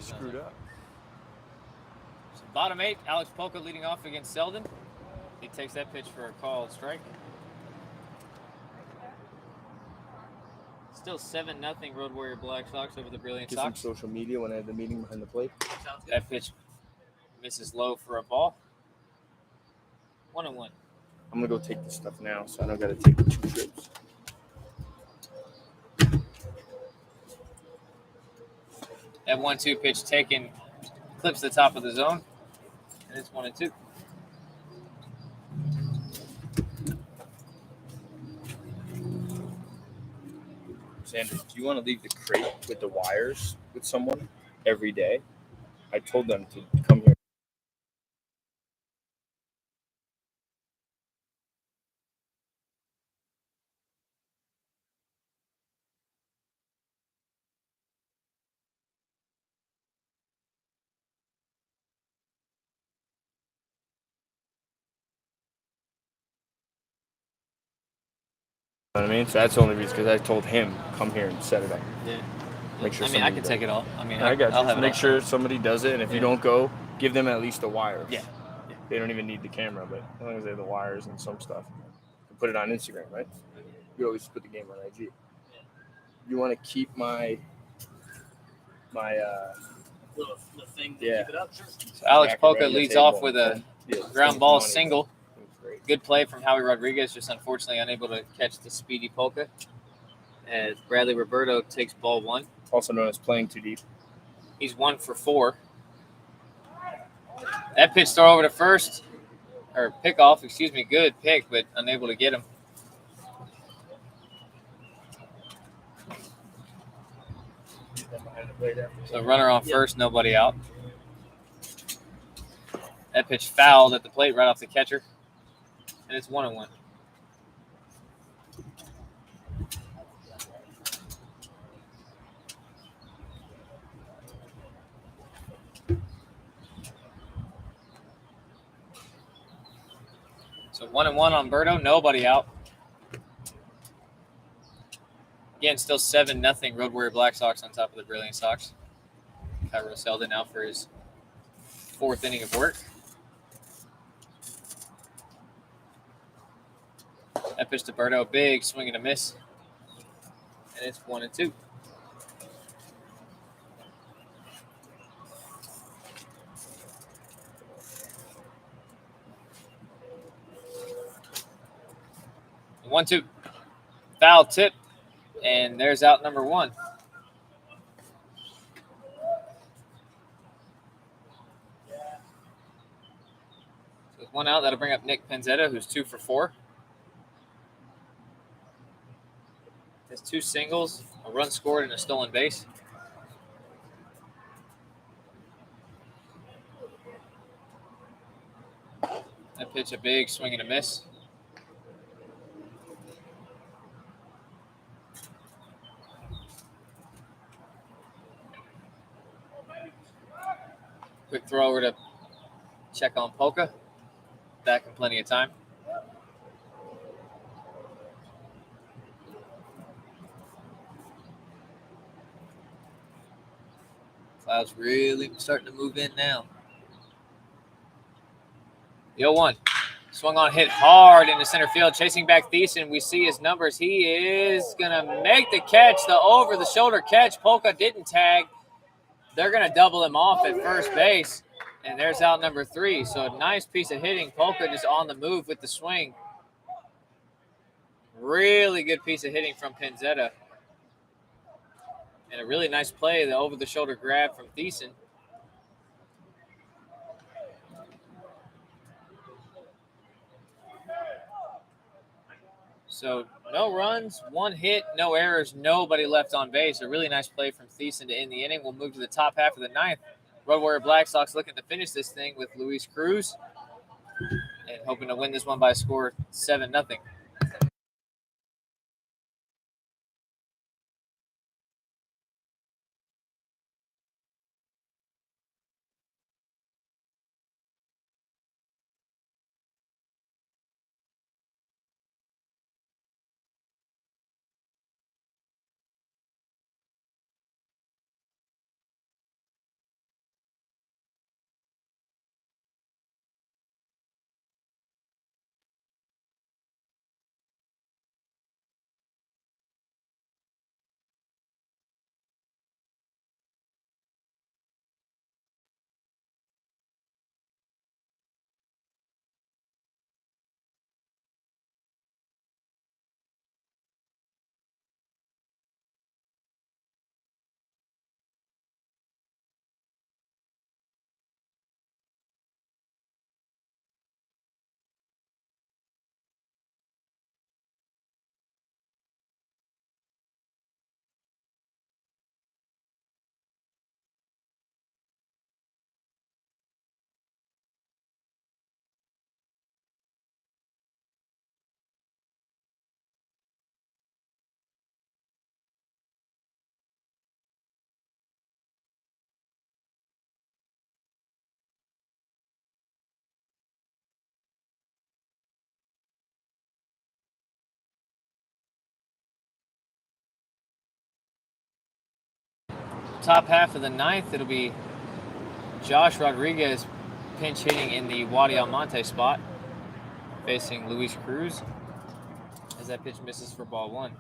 Screwed up. So bottom 8, Alex Polka leading off against Selden. He takes that pitch for a called strike. Still 7-0 Road Warrior Black Sox over the Brilliant Get some Sox. social media when I had the meeting behind the plate. Sounds good. That pitch misses low for a ball. 1-1. I'm gonna go take this stuff now, so I don't gotta take 2 trips. That 1-2 pitch taken clips the top of the zone, and it's 1-2. Sanders, do you want to leave the crate with the wires with someone every day? I told them to come here. You know what I mean? So that's the only reason, because I told him, come here and set it up. Yeah. Make sure I mean, I somebody can does take it. it all. I mean, I got I'll you. have it Make all. sure somebody does it, and if you Yeah. don't go, give them at least the wires. Yeah. They don't even need the camera, but as long as they have the wires and some stuff. You put it on Instagram, right? You always put the game on IG. You want to keep my Little thing to Yeah. keep it up. Sure. So Alex back Polka around the leads table off with a and yeah, ground things ball money, single. but it's great. Good play from Howie Rodriguez, just unfortunately unable to catch the speedy Polka. As Bradley Roberto takes ball 1. Also known as playing too deep. He's 1 for 4. That pitch throw over to first, or pick off, excuse me. Good pick, but unable to get him. So runner on first, nobody out. That pitch fouled at the plate right off the catcher, and it's 1-1. So 1-1 on Berto, nobody out. Again, still 7-0 Road Warrior Black Sox on top of the Brilliant Sox. Cairo Selden out for his 4th inning of work. That pitch to Berto, big swing and a miss, and it's 1-2. The 1-2, foul tip, and there's out number 1. So with 1 out, that'll bring up Nick Penzetta, who's 2 for 4. Has 2 singles, a run scored, and a stolen base. That pitch, a big swing and a miss. Quick throw over to check on Polka. Back in plenty of time. Clouds really starting to move in now. The 0-1. Swung on, hit hard into center field. Chasing back Thiessen. We see his numbers. He is going to make the catch, the over-the-shoulder catch. Polka didn't tag. They're going to double him off at first base. And there's out number 3. So a nice piece of hitting. Polka just on the move with the swing. Really good piece of hitting from Penzetta. And a really nice play, the over-the-shoulder grab from Thiessen. So no runs, 1 hit, no errors, nobody left on base. A really nice play from Thiessen to end the inning. We'll move to the top half of the 9th. Road Warrior Black Sox looking to finish this thing with Luis Cruz and hoping to win this one by a score 7-0. top half of the ninth, it'll be Josh Rodriguez pinch hitting in the Wadi Almonte spot, facing Luis Cruz, as that pitch misses for ball 1.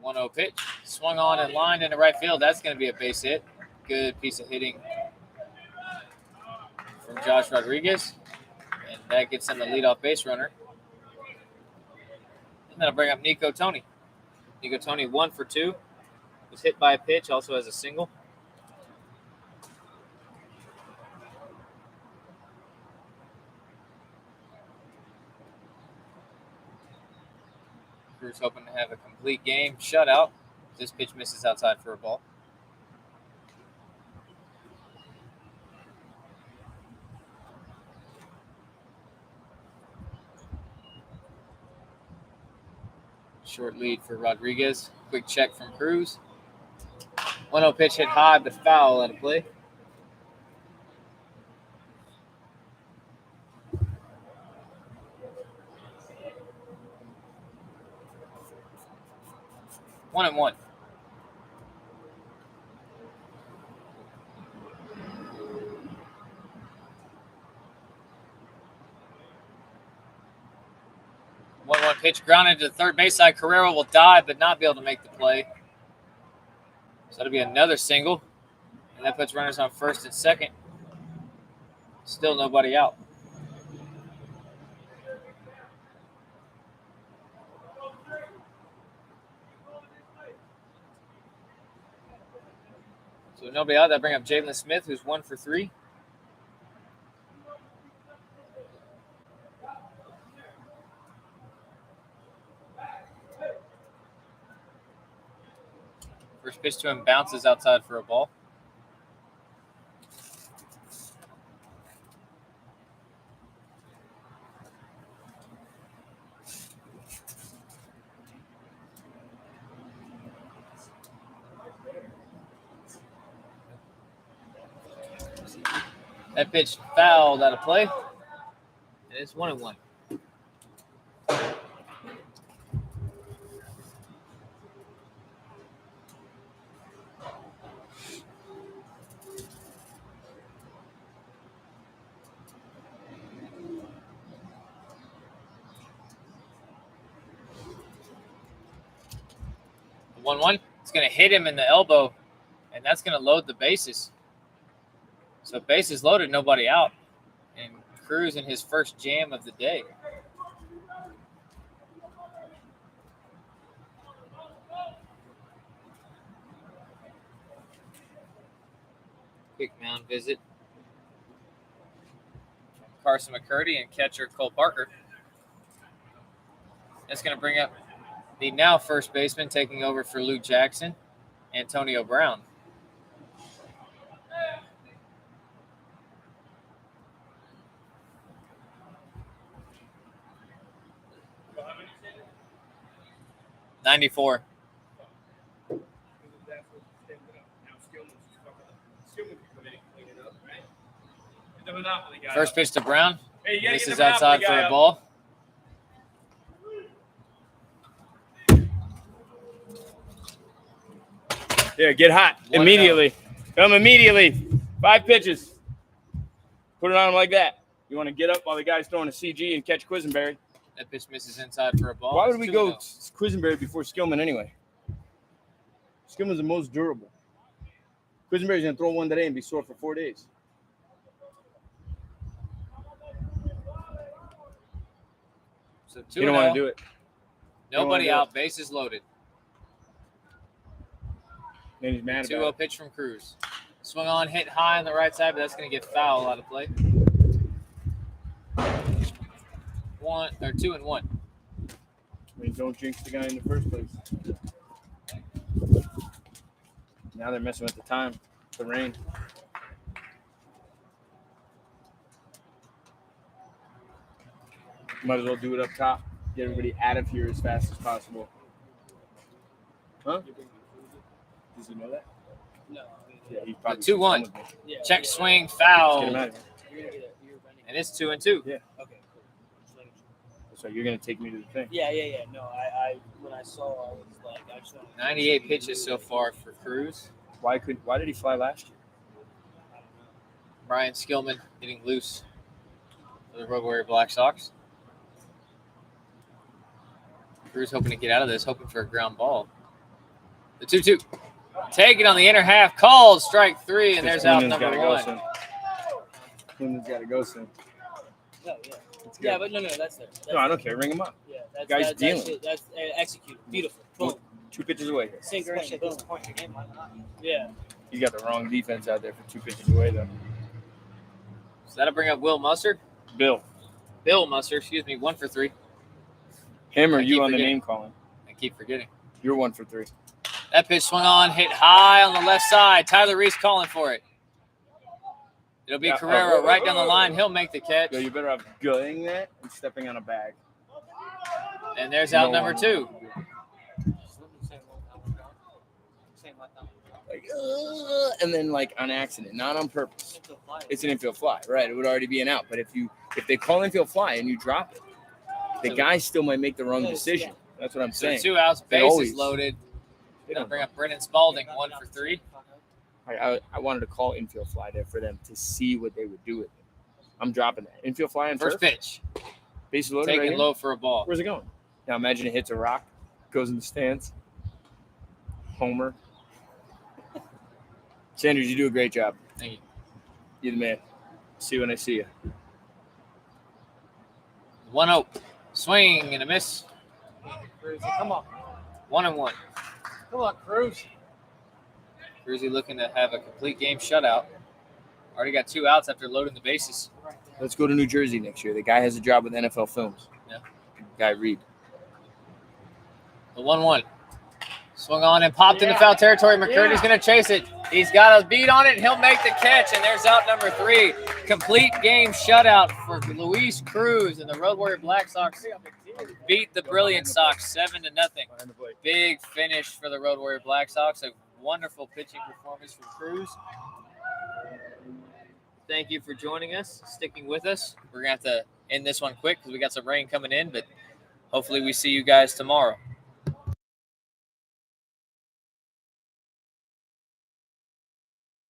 1-0 pitch. Swung on and lined into right field. That's going to be a base hit. Good piece of hitting from Josh Rodriguez. And that gets him the leadoff base runner. And that'll bring up Nico Tony. Nico Tony 1 for 2. Was hit by a pitch, also has a single. Cruz hoping to have a complete game shutout. This pitch misses outside for a ball. Short lead for Rodriguez. Quick check from Cruz. 1-0 pitch hit high, but foul out of play. One and one. One pitch grounded to the third base side. Carrero will dive, but not be able to make the play. So that'll be another single. And that puts runners on first and second. Still nobody out. So nobody out. That bring up Jalen Smith, who's 1 for 3. First pitch to him bounces outside for a ball. That pitch fouled out of play. And it's 1-1. The 1-1. It's going to hit him in the elbow, and that's going to load the bases. So bases loaded, nobody out. And Cruz in his first jam of the day. Quick mound visit. Carson McCurdy and catcher Cole Parker. That's going to bring up the now first baseman taking over for Luke Jackson, Antonio Brown. '94. First pitch to Brown. Misses outside for a ball. Yeah, get hot immediately. Come immediately. 5 pitches. Put it on him like that. You want to get up while the guy's throwing a CG and catch Quisenberry. That pitch misses inside for a ball. Why would we go Quisenberry before Skillman anyway? Skillman's the most durable. Quisenberry's going to throw one today and be sore for 4 days. So you don't want to do it. Nobody out. Bases loaded. Then he's mad about 2-0 pitch from Cruz. Swung on, hit high on the right side, but that's going to get foul out of play. 2-1. I mean, don't jinx the guy in the first place. Now they're messing with the time. The rain. Might as well do it up top. Get everybody out of here as fast as possible. Huh? Does he know that? No. Yeah, he probably 2-1. Yeah. Check swing, foul. Get him out of here. You're gonna get a ear running. And it's 2-2. Yeah. Okay, cool. So you're gonna take me to the thing. Yeah. No, I when I saw, I was like, I just want 98 pitches so far for Cruz. Why did he fly last year? Brian Skillman getting loose for the Road Warrior Black Sox. Cruz hoping to get out of this, hoping for a ground ball. The 2-2. Take it on the inner half. Called strike 3, and there's out number 1. Cleveland's got to go soon. No, yeah. Yeah, but no, that's there. That's No, I don't care. Ring him up. Yeah, Guy's dealing. That's executed. Beautiful. Boom. 2 pitches away here. Sinker and boom. Yeah. You got the wrong defense out there for 2 pitches away, though. So that'll bring up Will Mustard. Bill Mustard, 1 for 3. Him or I you keep on the forgetting. name calling? I keep forgetting. You're 1 for 3. That pitch swung on, hit high on the left side. Tyler Reese calling for it. It'll be Carrera right down the line. He'll make the catch. Yo, you better off going that and stepping on a bag. And there's out number 2. Like, and then like on accident, not on purpose. It's an infield fly, right? It would already be an out. But if they call infield fly and you drop it, the guy still might make the wrong decision. That's what I'm So saying. 2 outs, They bases always- loaded. They Gonna don't- bring up Brennan Spalding, 1 for 3. I wanted to call infield fly there for them to see what they would do with it. I'm dropping that. Infield fly and First turf. pitch, Bases loaded taken right here. low for a ball. Where's it going? Now imagine it hits a rock, goes in the stands. Homer. Sanders, you do a great job. Thank you. You're the man. See you when I see you. 1-0. Swing and a miss. Cruz, come on. 1-1. Come on, Cruz. Cruzy looking to have a complete game shutout. Already got 2 outs after loading the bases. Let's go to New Jersey next year. The guy has a job with NFL Films. Yeah. Guy Reed. The 1-1. Swung on and popped into foul territory. McCurdy's going to chase it. He's got a beat on it. He'll make the catch, and there's out number 3. Complete game shutout for Luis Cruz, and the Road Warrior Black Sox beat the Brilliance Sox 7-0. Big finish for the Road Warrior Black Sox. A wonderful pitching performance from Cruz. Thank you for joining us, sticking with us. We're going to have to end this one quick because we got some rain coming in, but hopefully we see you guys tomorrow.